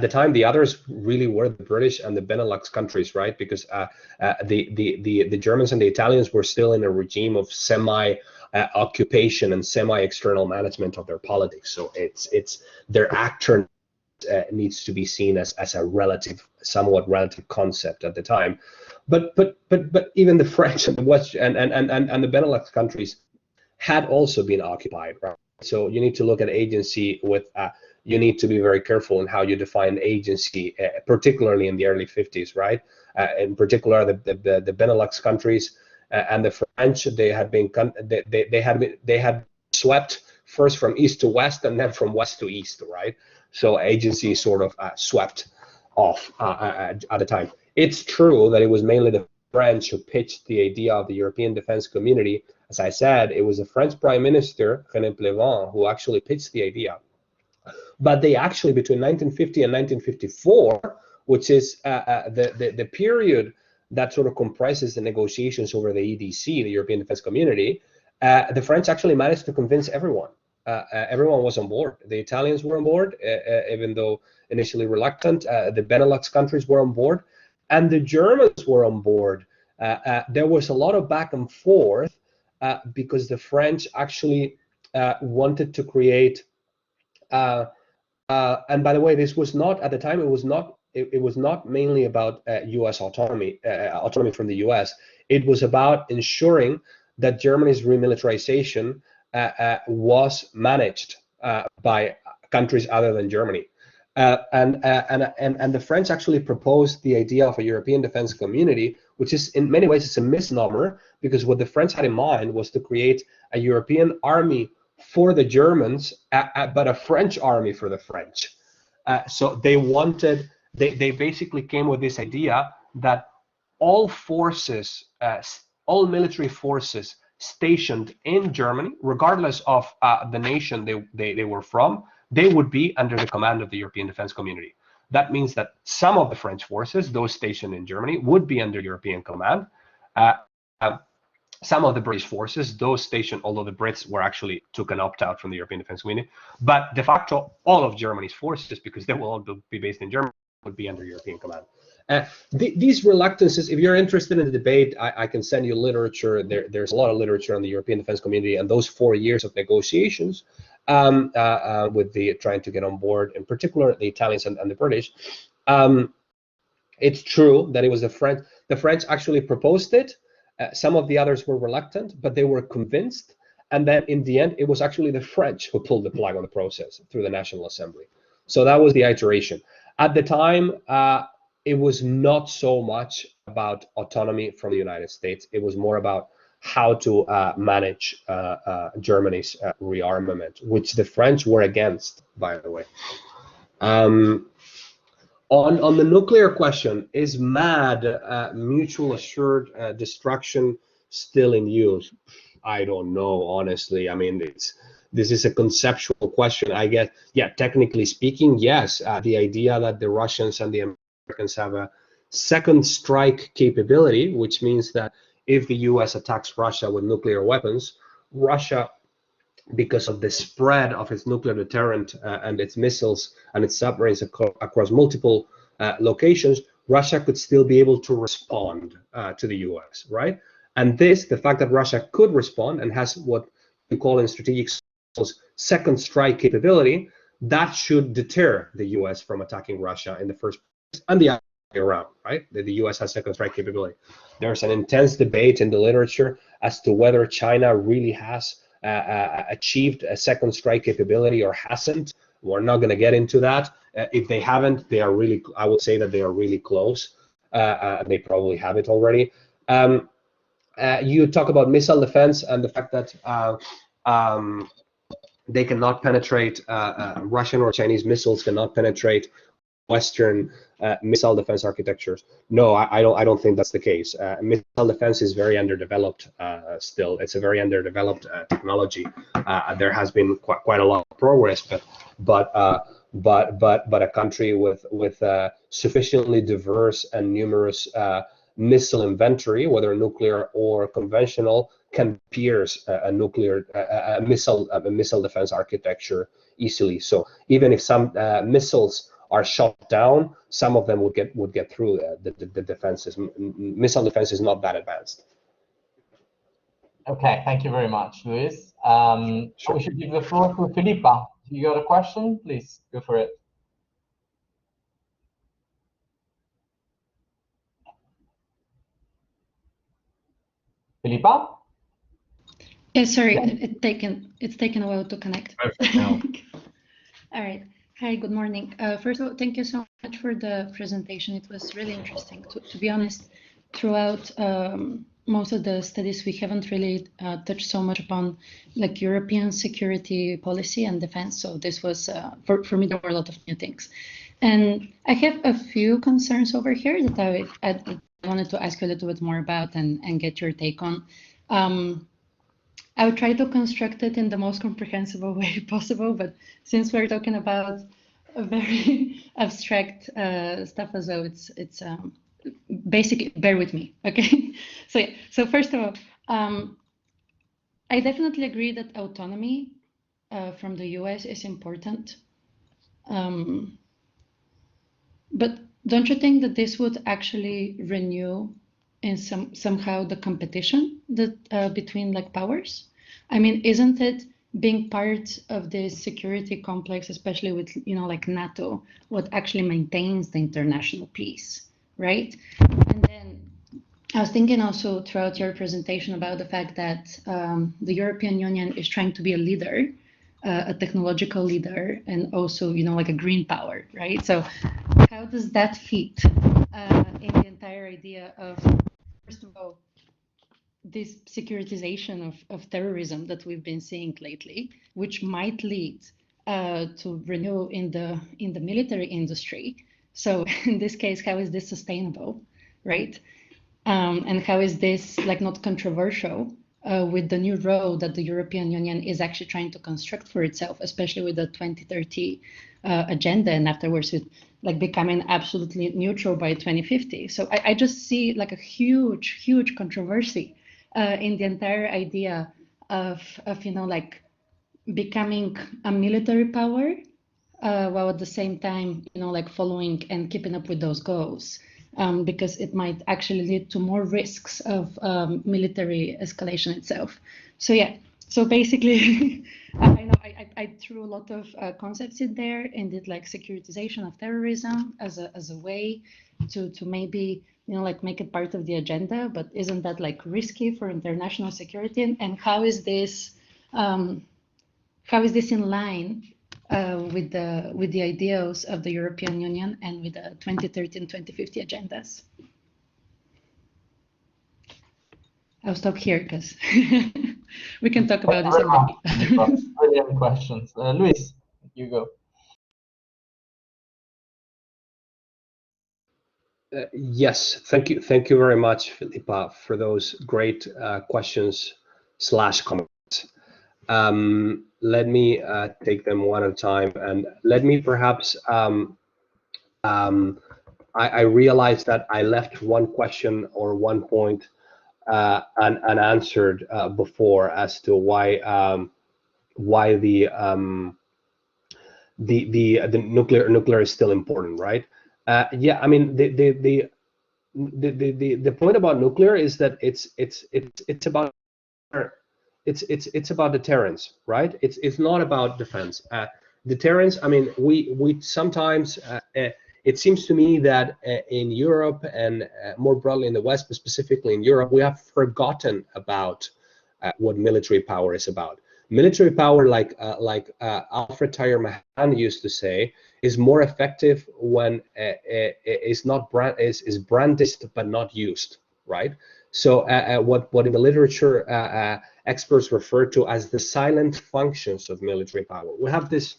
the time, the others really were the British and the Benelux countries, right? Because the Germans and the Italians were still in a regime of semi-occupation and semi-external management of their politics. So it's their actor needs to be seen as a somewhat relative concept at the time. But even the French and the West and the Benelux countries had also been occupied, right? So you need to look at agency with. You need to be very careful in how you define agency, particularly in the early 50s, right? In particular, the Benelux countries and the French, they had been swept first from east to west and then from west to east, right? So agency sort of swept off at the time. It's true that it was mainly the French who pitched the idea of the European Defense Community. As I said, it was the French Prime Minister, René Pleven, who actually pitched the idea. But they actually, between 1950 and 1954, which is the period that sort of comprises the negotiations over the EDC, the European Defense Community, the French actually managed to convince everyone. Everyone was on board. The Italians were on board, even though initially reluctant. The Benelux countries were on board, and the Germans were on board. There was a lot of back and forth because the French actually wanted to create. And by the way, this was not at the time. It was not mainly about U.S. autonomy from the U.S. It was about ensuring that Germany's remilitarization was managed by countries other than Germany. And the French actually proposed the idea of a European defense community, which is in many ways it's a misnomer, because what the French had in mind was to create a European army for the Germans, but a French army for the French. So they basically came with this idea that all forces, all military forces stationed in Germany, regardless of the nation they were from, they would be under the command of the European Defense Community. That means that some of the French forces, those stationed in Germany, would be under European command. Some of the British forces, those stationed, although the Brits were actually took an opt-out from the European Defense Community, but de facto all of Germany's forces, because they will all be based in Germany, would be under European command. These reluctances, if you're interested in the debate, I can send you literature. There's a lot of literature on the European Defense Community and those 4 years of negotiations with the trying to get on board, in particular the Italians and the British. It's true that it was the French. The French actually proposed it. Some of the others were reluctant, but they were convinced. And then in the end, it was actually the French who pulled the plug on the process through the National Assembly. So that was the iteration. At the time, it was not so much about autonomy from the United States. It was more about how to manage Germany's rearmament, which the French were against, by the way. On the nuclear question, is MAD, mutual assured destruction, still in use? I don't know, honestly. I mean, this is a conceptual question, I guess. Yeah, technically speaking, yes. The idea that the Russians and the Americans have a second strike capability, which means that if the US attacks Russia with nuclear weapons, Russia, because of the spread of its nuclear deterrent and its missiles and its submarines across multiple locations, Russia could still be able to respond to the US, right? And the fact that Russia could respond and has what you call in strategic skills second strike capability, that should deter the US from attacking Russia in the first place, and the other way around, right? The US has second strike capability. There's an intense debate in the literature as to whether China really has achieved a second strike capability or hasn't. We're not going to get into that. If they haven't, they are really, I would say that they are really close. They probably have it already. You talk about missile defense and the fact that they cannot penetrate, Russian or Chinese missiles cannot penetrate Western missile defense architectures. No, I don't think that's the case. Missile defense is very underdeveloped still. It's a very underdeveloped technology. There has been quite a lot of progress, but a country with sufficiently diverse and numerous missile inventory, whether nuclear or conventional, can pierce a missile defense architecture easily. So even if some missiles are shot down, some of them would get through the defenses. Missile defense is not that advanced. Okay, thank you very much, Luis. Sure. We should give the floor to Filipa. You got a question? Please go for it. Filipa? Sorry, it's taken a while to connect. No. All right. Hi, good morning. First of all, thank you so much for the presentation. It was really interesting. To be honest, throughout most of the studies, we haven't really touched so much upon like European security policy and defense. So this was, for me, there were a lot of new things. And I have a few concerns over here that I wanted to ask you a little bit more about and get your take on. I would try to construct it in the most comprehensible way possible, but since we're talking about a very abstract stuff as well, it's basically, bear with me, okay? So first of all, I definitely agree that autonomy from the US is important. But don't you think that this would actually renew in somehow the competition that between like powers? I mean, isn't it being part of this security complex, especially with, you know, like NATO, what actually maintains the international peace, right? And then I was thinking also throughout your presentation about the fact that the European Union is trying to be a leader, a technological leader, and also, you know, like a green power, right? So how does that fit in the entire idea of, first of all, this securitization of terrorism that we've been seeing lately, which might lead to renew in the military industry? So in this case, how is this sustainable, right? And how is this like not controversial with the new role that the European Union is actually trying to construct for itself, especially with the 2030 agenda, and afterwards with like becoming absolutely neutral by 2050. So I just see like a huge controversy in the entire idea of you know, like becoming a military power while at the same time, you know, like following and keeping up with those goals. Because it might actually lead to more risks of military escalation itself. So yeah, so basically, I know I threw a lot of concepts in there and did like securitization of terrorism as a way to maybe, you know, like make it part of the agenda, but isn't that like risky for international security? And how is this in line with the ideals of the European Union and with the 2030 and 2050 agendas? I'll stop here because we can talk about this all day. Brilliant questions. Luis, you go. Yes, thank you very much, Filipa, for those great questions / comments. Let me take them one at a time, and let me perhaps I realized that I left one question or one point unanswered before as to why the nuclear is still important, right? Yeah, I mean the point about nuclear is that it's about deterrence, right? It's not about defense. Deterrence. I mean, we sometimes it seems to me that in Europe and more broadly in the West, but specifically in Europe, we have forgotten about what military power is about. Military power, like Alfred Tyler Mahan used to say, is more effective when is brandished but not used, right? So what in the literature experts refer to as the silent functions of military power. We have this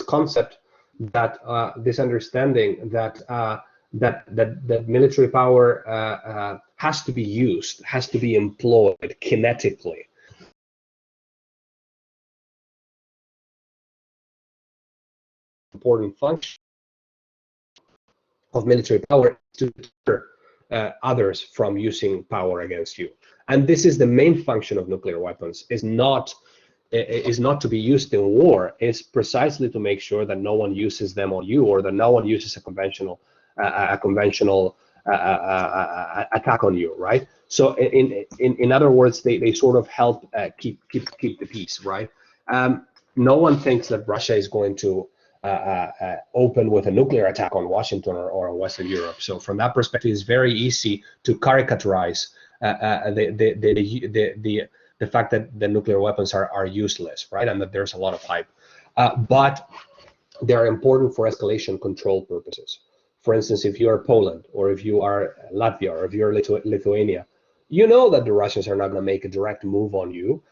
concept, that this understanding that military power has to be used, has to be employed kinetically. Important function of military power to deter others from using power against you, and this is the main function of nuclear weapons. Is not to be used in war. Is precisely to make sure that no one uses them on you, or that no one uses a conventional attack on you, right? So in other words, they sort of help keep the peace, right? No one thinks that Russia is going to open with a nuclear attack on Washington or on Western Europe. So from that perspective, it's very easy to caricaturize the fact that the nuclear weapons are useless, right? And that there's a lot of hype, but they're important for escalation control purposes. For instance, if you are Poland, or if you are Latvia, or if you're Lithuania, you know that the Russians are not going to make a direct move on you,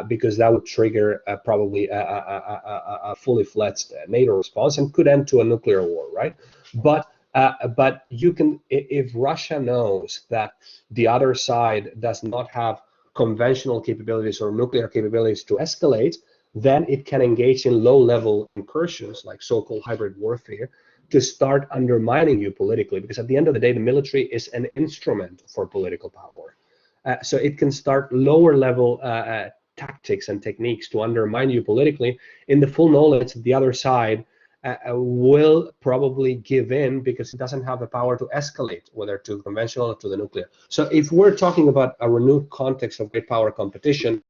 because that would trigger probably a fully fledged NATO response and could end to a nuclear war, right? But you can, if Russia knows that the other side does not have conventional capabilities or nuclear capabilities to escalate, then it can engage in low-level incursions, like so-called hybrid warfare, to start undermining you politically, because at the end of the day, the military is an instrument for political power. So it can start lower-level tactics and techniques to undermine you politically, in the full knowledge that the other side will probably give in, because it doesn't have the power to escalate, whether to conventional or to the nuclear. So if we're talking about a renewed context of great power competition,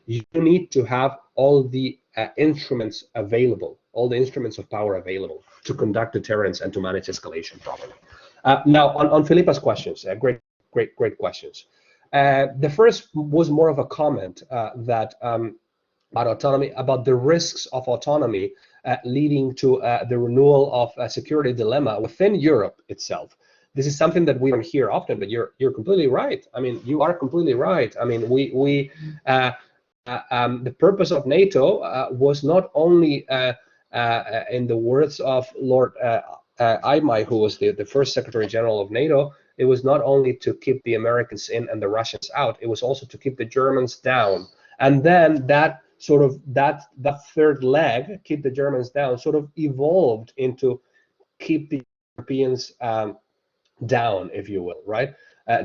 you need to have all the instruments available, all the instruments of power available to conduct deterrence and to manage escalation properly. Now, on Filipa's questions, great questions. The first was more of a comment that about autonomy, about the risks of autonomy leading to the renewal of a security dilemma within Europe itself. This is something that we don't hear often, but you're completely right. I mean, you are completely right. I mean, the purpose of NATO was not only, in the words of Lord Aimai, who was the first Secretary General of NATO, it was not only to keep the Americans in and the Russians out, it was also to keep the Germans down. And then that sort of, that third leg, keep the Germans down, sort of evolved into keep the Europeans down, if you will, right?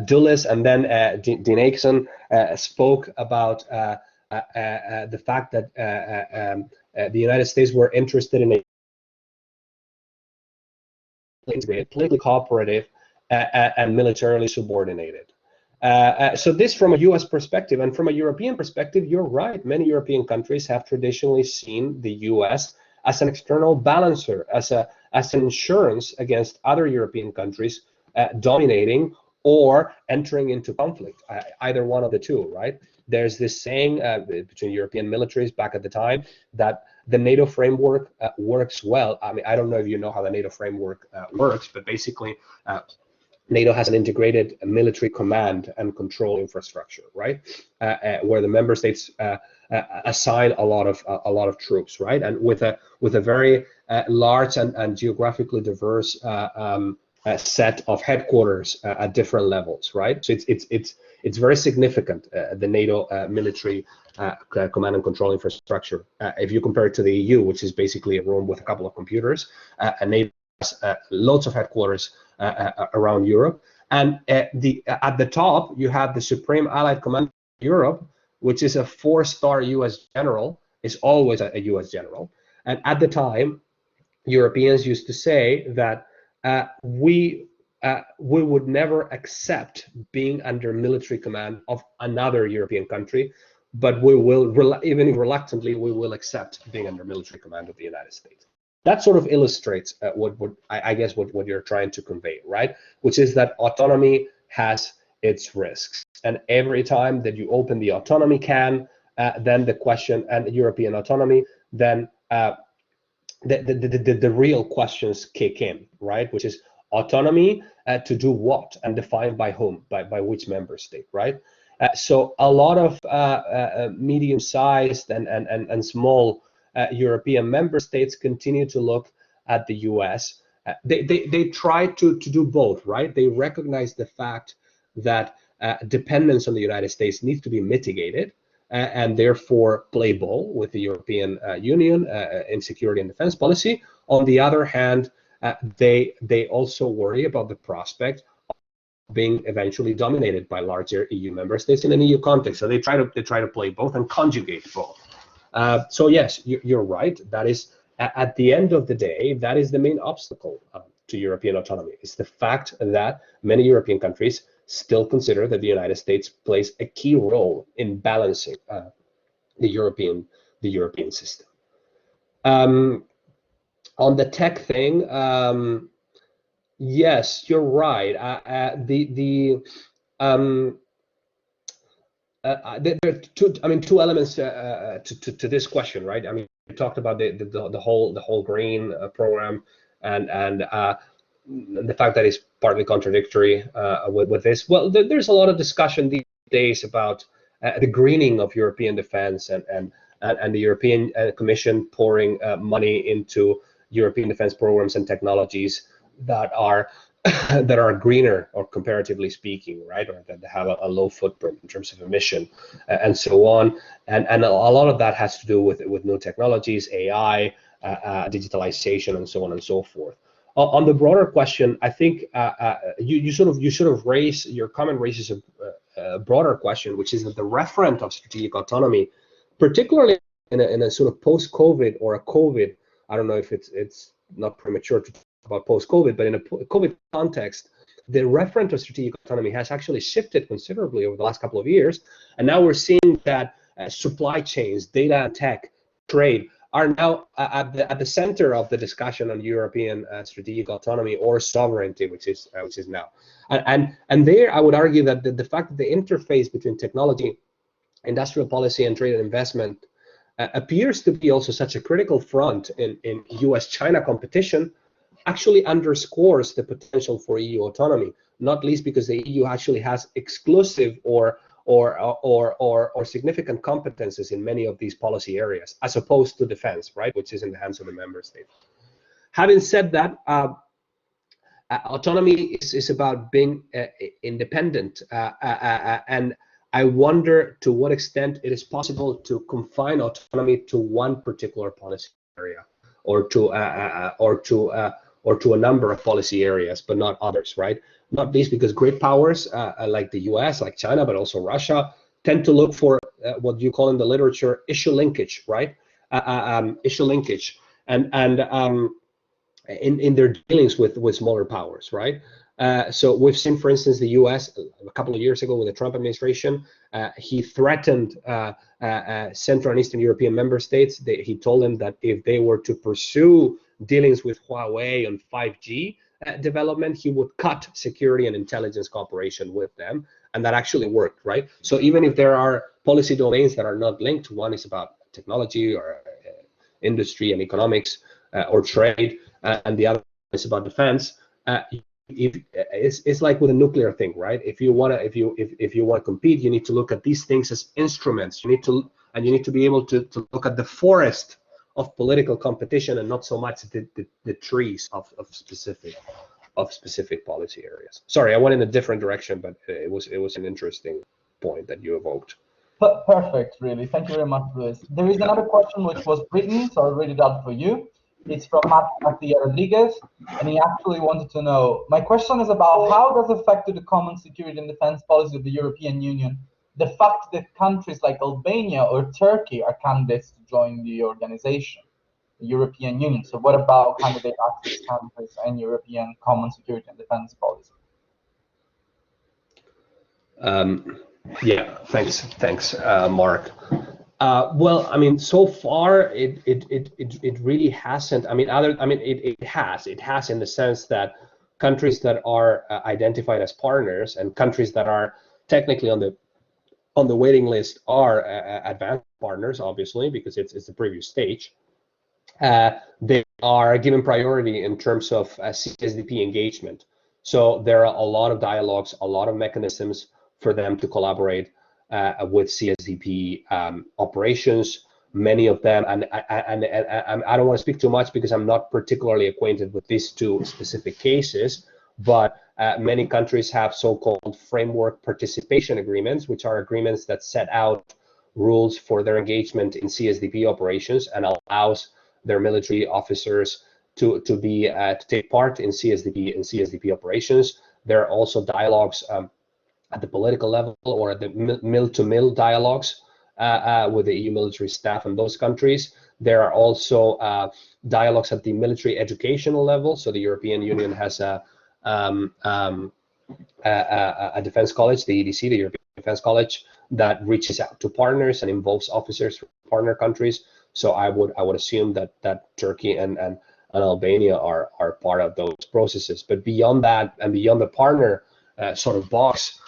Dulles and then Dean Acheson spoke about the fact that the United States were interested in a politically cooperative and militarily subordinated. So this from a US perspective, and from a European perspective, you're right. Many European countries have traditionally seen the US as an external balancer, as an insurance against other European countries dominating or entering into conflict, either one of the two, right? There's this saying between European militaries back at the time that the NATO framework works well. I mean, I don't know if you know how the NATO framework works, but basically NATO has an integrated military command and control infrastructure, right? Where the member states assign a lot of troops, right? And with a very large and geographically diverse set of headquarters at different levels, right? So it's very significant, the NATO military command and control infrastructure. If you compare it to the EU, which is basically a room with a couple of computers, and NATO has lots of headquarters around Europe. And at the top, you have the Supreme Allied Commander of Europe, which is a 4-star US general, is always a US general. And at the time, Europeans used to say that we would never accept being under military command of another European country, but we will, even reluctantly, we will accept being under military command of the United States. That sort of illustrates what you're trying to convey, right? Which is that autonomy has its risks, and every time that you open the autonomy can, then the question, and European autonomy, then the real questions kick in, right? Which is autonomy to do what, and defined by whom, by which member state, right? So a lot of medium-sized and small European member states continue to look at the US. They try to do both, right? They recognize the fact that dependence on the United States needs to be mitigated, and therefore play ball with the European Union in security and defense policy. On the other hand, they also worry about the prospect of being eventually dominated by larger EU member states in an EU context. So they try to play both and conjugate both. So yes, you're right. That is, at the end of the day, that is the main obstacle to European autonomy. It's the fact that many European countries still consider that the United States plays a key role in balancing the European system. On the tech thing, yes, you're right. There are two elements to this question, right? I mean, we talked about the whole green program, and the fact that it's partly contradictory with this. Well, there's a lot of discussion these days about the greening of European defense and the European Commission pouring money into European defense programs and technologies that are that are greener, or comparatively speaking, right, or that have a low footprint in terms of emission and so on. And a lot of that has to do with new technologies, AI, digitalization, and so on and so forth. On the broader question, I think you sort of raise, your comment raises a broader question, which is that the referent of strategic autonomy, particularly in a sort of post-COVID or a COVID, I don't know if it's not premature to talk about post-COVID, but in a COVID context, the referent of strategic autonomy has actually shifted considerably over the last couple of years, and now we're seeing that supply chains, data and tech, trade are now at the center of the discussion on European strategic autonomy or sovereignty, which is now. And there, I would argue that the fact that the interface between technology, industrial policy, and trade and investment appears to be also such a critical front in US-China competition actually underscores the potential for EU autonomy, not least because the EU actually has exclusive or significant competences in many of these policy areas, as opposed to defense, right, which is in the hands of the member state. Having said that, autonomy is about being independent, and I wonder to what extent it is possible to confine autonomy to one particular policy area, or to a number of policy areas, but not others, right? Not least because great powers like the US, like China, but also Russia, tend to look for what you call in the literature issue linkage, right? Issue linkage, and in their dealings with smaller powers, right? So we've seen, for instance, the US a couple of years ago with the Trump administration, he threatened Central and Eastern European member states. He told them that if they were to pursue dealings with Huawei on 5G development, he would cut security and intelligence cooperation with them, and that actually worked, right? So even if there are policy domains that are not linked, one is about technology or industry and economics or trade, and the other is about defense. It's like with a nuclear thing, right? If you want to compete, you need to look at these things as instruments. You need to be able to look at the forest of political competition and not so much the trees of specific policy areas. Sorry, I went in a different direction, but it was an interesting point that you evoked. Perfect, really. Thank you very much, Luis. There is another question which was written, so I'll read it out for you. It's from Matia Rodriguez, and he actually wanted to know, my question is about how does it affect the common security and defense policy of the European Union the fact that countries like Albania or Turkey are candidates to join the organization, the European Union? So what about candidate access countries and European common security and defense policy? Yeah, thanks, Mark. Well, I mean, so far it really hasn't. I mean, it has in the sense that countries that are identified as partners and countries that are technically on the waiting list are advanced partners, obviously, because it's the previous stage. They are given priority in terms of CSDP engagement. So there are a lot of dialogues, a lot of mechanisms for them to collaborate with CSDP operations. Many of them, and I don't want to speak too much because I'm not particularly acquainted with these two specific cases, but many countries have so-called framework participation agreements, which are agreements that set out rules for their engagement in CSDP operations and allows their military officers to take part in CSDP operations. There are also dialogues at the political level or at the mill-to-mill dialogues with the EU military staff in those countries. There are also dialogues at the military educational level. So the European Union has a defense college, the EDC, the European Defense College, that reaches out to partners and involves officers from partner countries. So I would assume that Turkey and Albania are part of those processes. But beyond that and beyond the partner sort of box,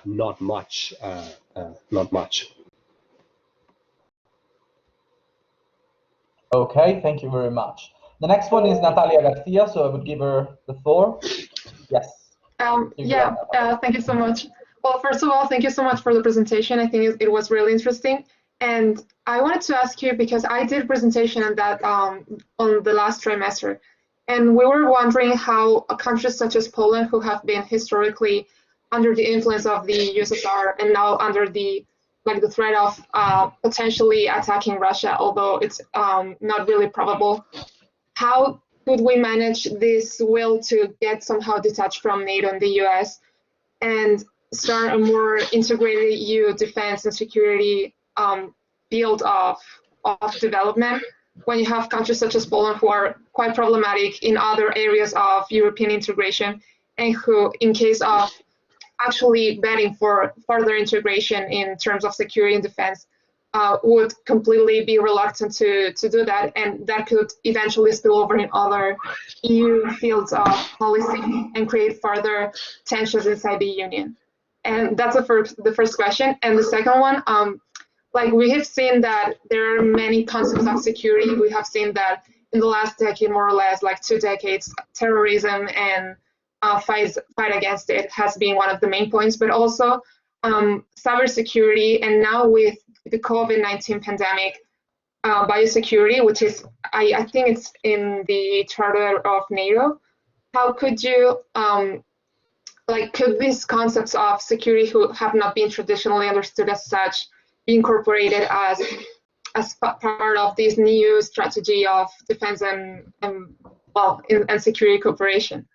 not much. Okay, thank you very much. The next one is Natalia Garcia, so I would give her the floor. Yes. Thank you so much. Well, first of all, thank you so much for the presentation. I think it was really interesting. And I wanted to ask you, because I did a presentation on that on the last trimester, and we were wondering how countries such as Poland, who have been historically under the influence of the USSR and now under the threat of potentially attacking Russia, although it's not really probable, how could we manage this will to get somehow detached from NATO and the US and start a more integrated EU defense and security field of development when you have countries such as Poland who are quite problematic in other areas of European integration and who, in case of actually betting for further integration in terms of security and defense, would completely be reluctant to do that, and that could eventually spill over in other EU fields of policy and create further tensions inside the Union. And that's the first question. And the second one, we have seen that there are many concepts of security. We have seen that in the last decade, more or less, 2 decades, terrorism and fight against it has been one of the main points, but also cybersecurity, and now with the COVID-19 pandemic, biosecurity, which is, I think it's in the charter of NATO. How could you, could these concepts of security who have not been traditionally understood as such be incorporated as part of this new strategy of defense and security cooperation?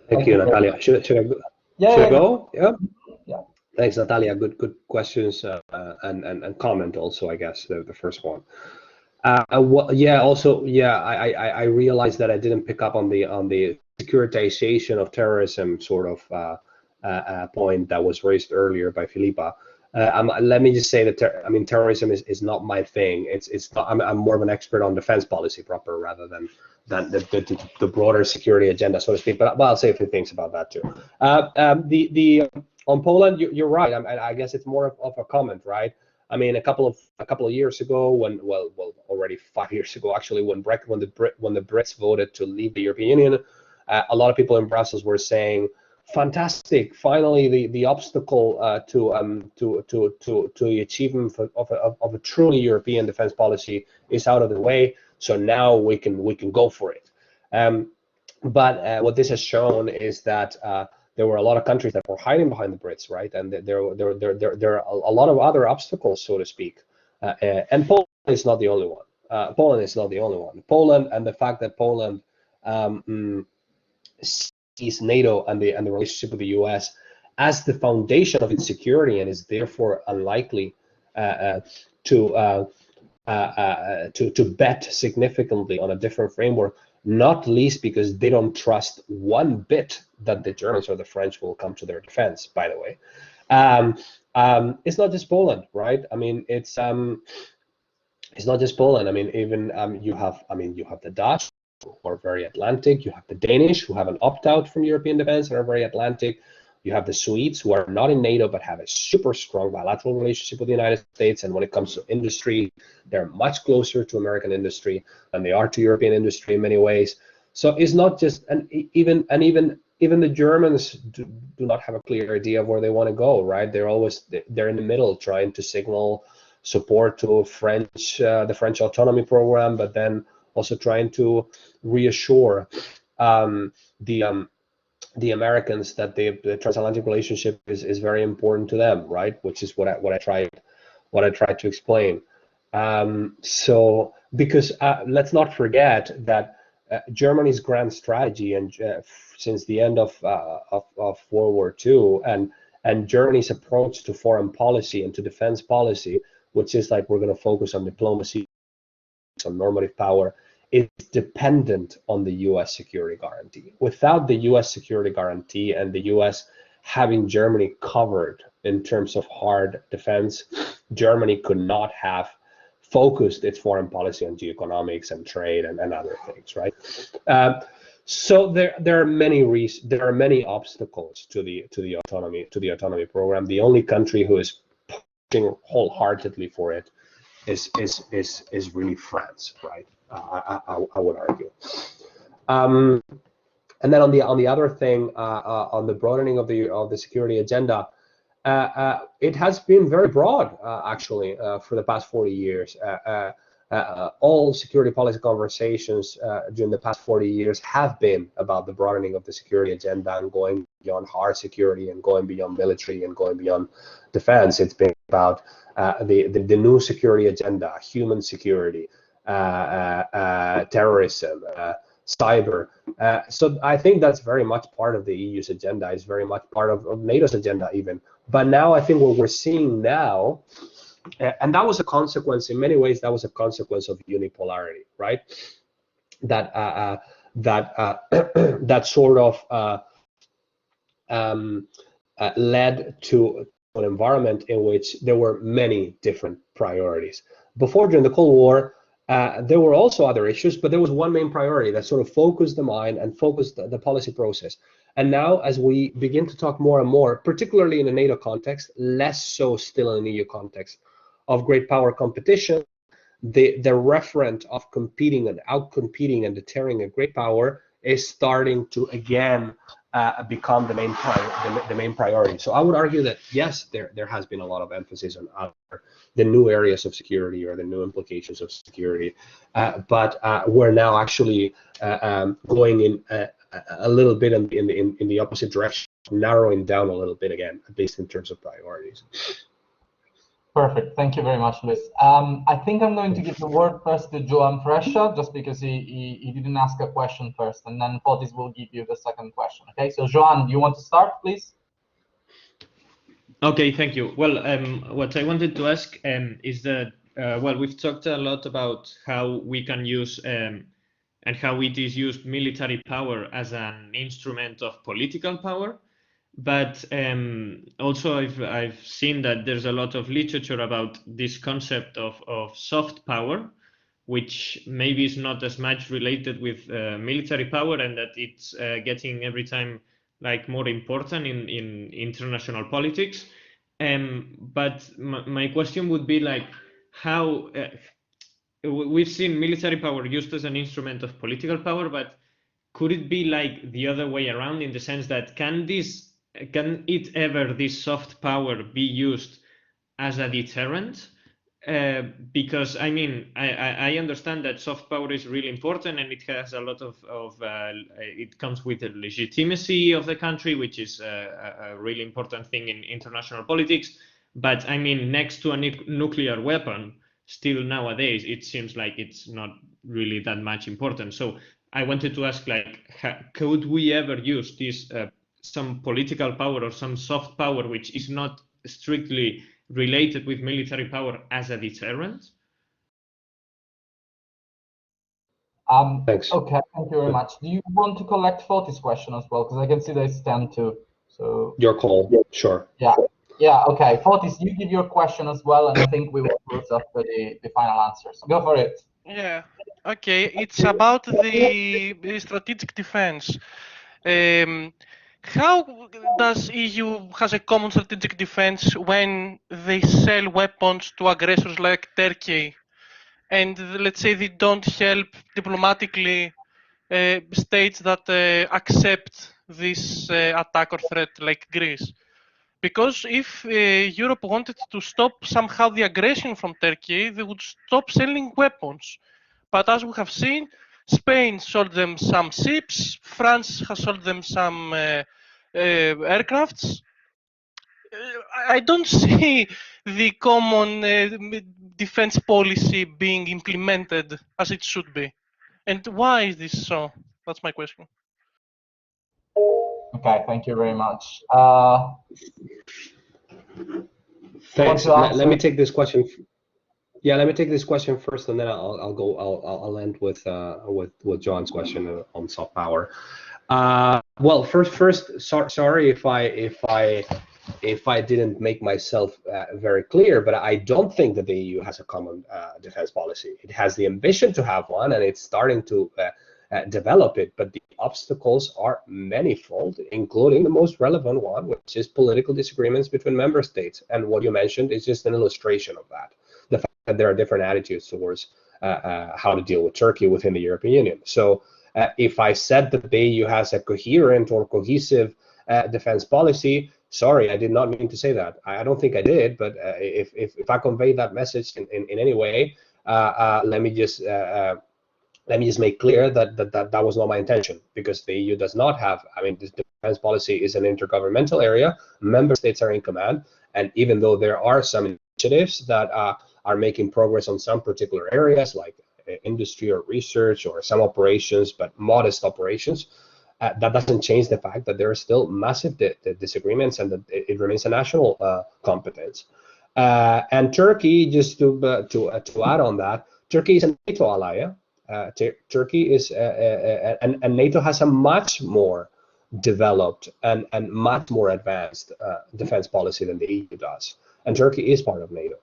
Thank you, Natalia. Should I go? Yeah. Go? Yeah. Yeah. Thanks, Natalia. Good questions and comment also, I guess, the first one. I realized that I didn't pick up on the securitization of terrorism sort of point that was raised earlier by Filipa. Let me just say that terrorism is not my thing. It's not, I'm more of an expert on defense policy proper rather than the broader security agenda, so to speak. But I'll say a few things about that too. On Poland, you're right. I guess it's more of a comment, right? I mean, a couple of years ago, already 5 years ago, actually, when the Brits voted to leave the European Union, a lot of people in Brussels were saying, "Fantastic! Finally, the obstacle to the achievement of a truly European defense policy is out of the way. So now we can go for it." But what this has shown is that there were a lot of countries that were hiding behind the Brits, right? And there are a lot of other obstacles, so to speak. And Poland is not the only one. Poland and the fact that Poland sees NATO and the relationship with the US as the foundation of its security, and is therefore unlikely to bet significantly on a different framework, not least because they don't trust one bit that the Germans or the French will come to their defense, by the way. It's not just Poland, right? I mean, it's not just Poland. I mean, even you have the Dutch, who are very Atlantic. You have the Danish, who have an opt-out from European defense and are very Atlantic. You have the Swedes, who are not in NATO but have a super strong bilateral relationship with the United States. And when it comes to industry, they're much closer to American industry than they are to European industry in many ways. So it's not just, and even the Germans do not have a clear idea of where they want to go, right? They're in the middle, trying to signal support to the French autonomy program, but then also trying to reassure the Americans that the transatlantic relationship is very important to them, right? Which is what I tried to explain. So because let's not forget that Germany's grand strategy and since the end of World War II and Germany's approach to foreign policy and to defense policy, which is like we're going to focus on diplomacy, on normative power, is dependent on the U.S. security guarantee. Without the U.S. security guarantee and the U.S. having Germany covered in terms of hard defense, Germany could not have focused its foreign policy on geoeconomics and trade and other things, right? So there are many obstacles to the autonomy program. The only country who is pushing wholeheartedly for it is really France, right? I would argue. And then on the other thing, on the broadening of the security agenda, it has been very broad, actually, for the past 40 years. All security policy conversations during the past 40 years have been about the broadening of the security agenda and going beyond hard security and going beyond military and going beyond defense. It's been about the new security agenda, human security, terrorism, cyber. So I think that's very much part of the EU's agenda. It's very much part of NATO's agenda even. But now I think what we're seeing now, and that was a consequence, in many ways, that was a consequence of unipolarity, right? That that sort of led to an environment in which there were many different priorities. Before, during the Cold War, there were also other issues, but there was one main priority that sort of focused the mind and focused the policy process. And now, as we begin to talk more and more, particularly in a NATO context, less so still in an EU context, of great power competition, the referent of competing and out-competing and deterring a great power is starting to again become the main priority. So I would argue that yes, there has been a lot of emphasis on the new areas of security or the new implications of security, but we're now actually going in a little bit in the opposite direction, narrowing down a little bit again, at least in terms of priorities. Perfect. Thank you very much, Luis. I think I'm going to give the word first to Joan Fresha, just because he didn't ask a question first, and then Fotis will give you the second question. Okay, so Joan, you want to start, please? Okay, thank you. Well, what I wanted to ask is that, well, we've talked a lot about how we can use and how it is used military power as an instrument of political power. But also I've seen that there's a lot of literature about this concept of soft power, which maybe is not as much related with military power, and that it's getting every time like more important in international politics. But my question would be like, how we've seen military power used as an instrument of political power, but could it be like the other way around, in the sense that can it ever, this soft power, be used as a deterrent? Because I mean, I understand that soft power is really important, and it has a lot of it comes with the legitimacy of the country, which is a really important thing in international politics. But I mean, next to a nuclear weapon, still nowadays, it seems like it's not really that much important. So I wanted to ask, like, could we ever use this some political power or some soft power, which is not strictly related with military power, as a deterrent? Thanks. Okay, thank you very much. Do you want to collect Fotis' question as well? Because I can see there's 10 too. So your call, sure. Yeah, okay. Fotis, you give your question as well, and I think we will close up with the final answers. Go for it. Yeah, okay. It's about the strategic defense. How does EU has a common strategic defense when they sell weapons to aggressors like Turkey, and let's say they don't help diplomatically states that accept this attack or threat, like Greece? Because if Europe wanted to stop somehow the aggression from Turkey, they would stop selling weapons. But as we have seen, Spain sold them some ships, France has sold them some aircrafts. I don't see the common defense policy being implemented as it should be. And why is this so? That's my question. Okay, thank you very much. Thanks. Let me take this question. Yeah, let me take this question first, and then I'll end with John's question on soft power. Well, first, sorry if I didn't make myself very clear, but I don't think that the EU has a common defense policy. It has the ambition to have one, and it's starting to develop it, but the obstacles are manifold, including the most relevant one, which is political disagreements between member states. And what you mentioned is just an illustration of that. The fact that there are different attitudes towards how to deal with Turkey within the European Union. So if I said that the EU has a coherent or cohesive defense policy, sorry, I did not mean to say that. I don't think I did, but if I conveyed that message in any way, let me just make clear that was not my intention, because the EU does not have, I mean, this defense policy is an intergovernmental area. Member states are in command, and even though there are some initiatives that are making progress on some particular areas, like industry or research or some operations, but modest operations, that doesn't change the fact that there are still massive disagreements, and that it remains a national competence. And Turkey, just to add on that, Turkey is a NATO ally. Turkey is, and NATO has a much more developed and much more advanced defense policy than the EU does. And Turkey is part of NATO.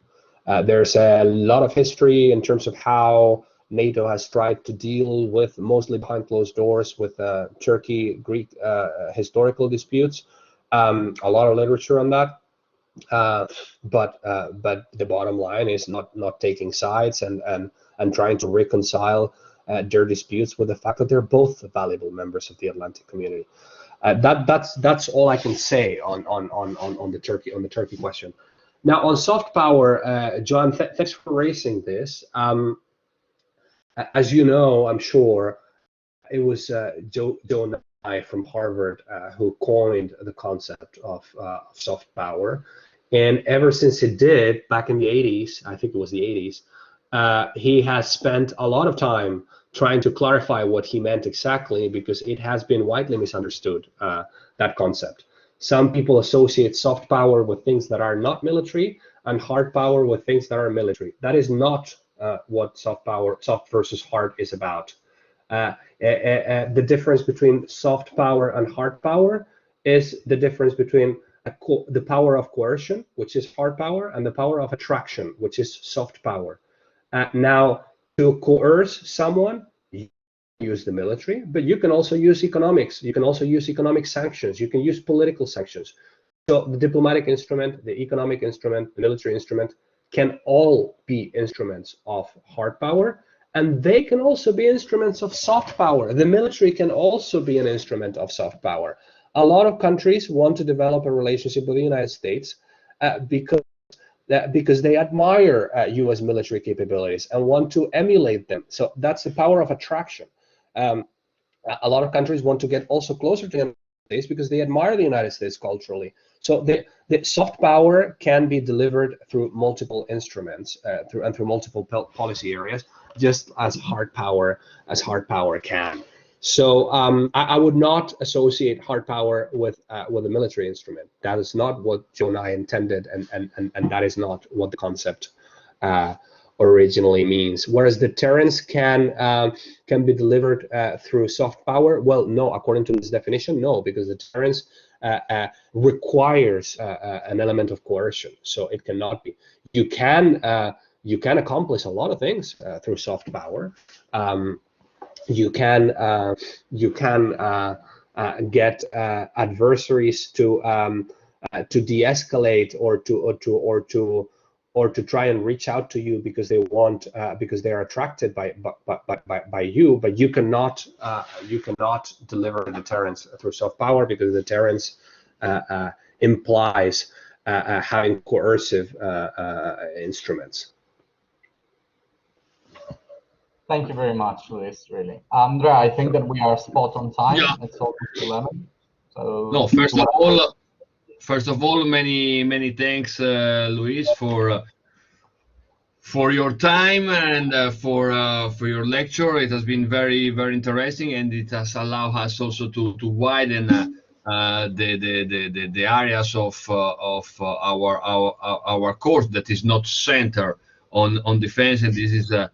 There's a lot of history in terms of how NATO has tried to deal with, mostly behind closed doors, with Turkey-Greek historical disputes. A lot of literature on that. But the bottom line is not taking sides and trying to reconcile their disputes with the fact that they're both valuable members of the Atlantic community. That's all I can say on the Turkey question. Now, on soft power, John, thanks for raising this. As you know, I'm sure, it was Joe Nye from Harvard who coined the concept of soft power. And ever since he did, back in the 80s, I think it was the 80s, he has spent a lot of time trying to clarify what he meant exactly, because it has been widely misunderstood, that concept. Some people associate soft power with things that are not military, and hard power with things that are military. That is not what soft versus hard is about. The difference between soft power and hard power is the difference between the power of coercion, which is hard power, and the power of attraction, which is soft power. Now, to coerce someone, you use the military, but you can also use economics. You can also use economic sanctions. You can use political sanctions. So the diplomatic instrument, the economic instrument, the military instrument can all be instruments of hard power, and they can also be instruments of soft power. The military can also be an instrument of soft power. A lot of countries want to develop a relationship with the United States because they admire U.S. military capabilities and want to emulate them. So that's the power of attraction. A lot of countries want to get also closer to the United States because they admire the United States culturally. So the soft power can be delivered through multiple instruments, through multiple policy areas, just as hard power can. So I would not associate hard power with a military instrument. That is not what Joe Nye intended, and that is not what the concept originally means. Whereas deterrence can be delivered through soft power. Well, no, according to this definition, no, because deterrence requires an element of coercion, so it cannot be. You can accomplish a lot of things through soft power. You can get adversaries to de-escalate or to try and reach out to you because they want because they are attracted by you, but you cannot deliver deterrence through soft power, because deterrence implies having coercive instruments. Thank you very much, Luis, really. Andrea, I think that we are spot on time. Yeah. It's almost 11. So no, first of all, many thanks, Luis, for your time and for your lecture. It has been very interesting, and it has allowed us also to widen the areas of our course that is not centered on defense, and this is the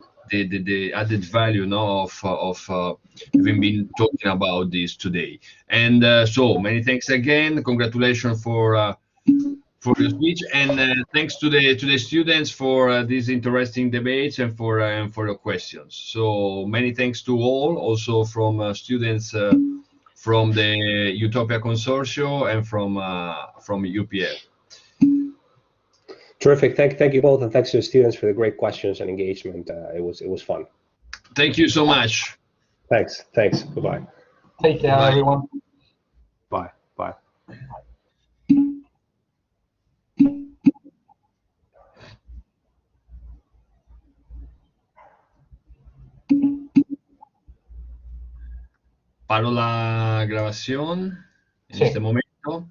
added value now of having been talking about this today. And so many thanks again. Congratulations for your speech, and thanks to the students for these interesting debates and for your questions. So many thanks to all, also from students from the Utopia Consortium and from UPL. Terrific. Thank you both, and thanks to the students for the great questions and engagement. It was fun. Thank you so much. Thanks. Bye-bye. Take care, Bye. everyone. Bye. Paro la grabación en este momento.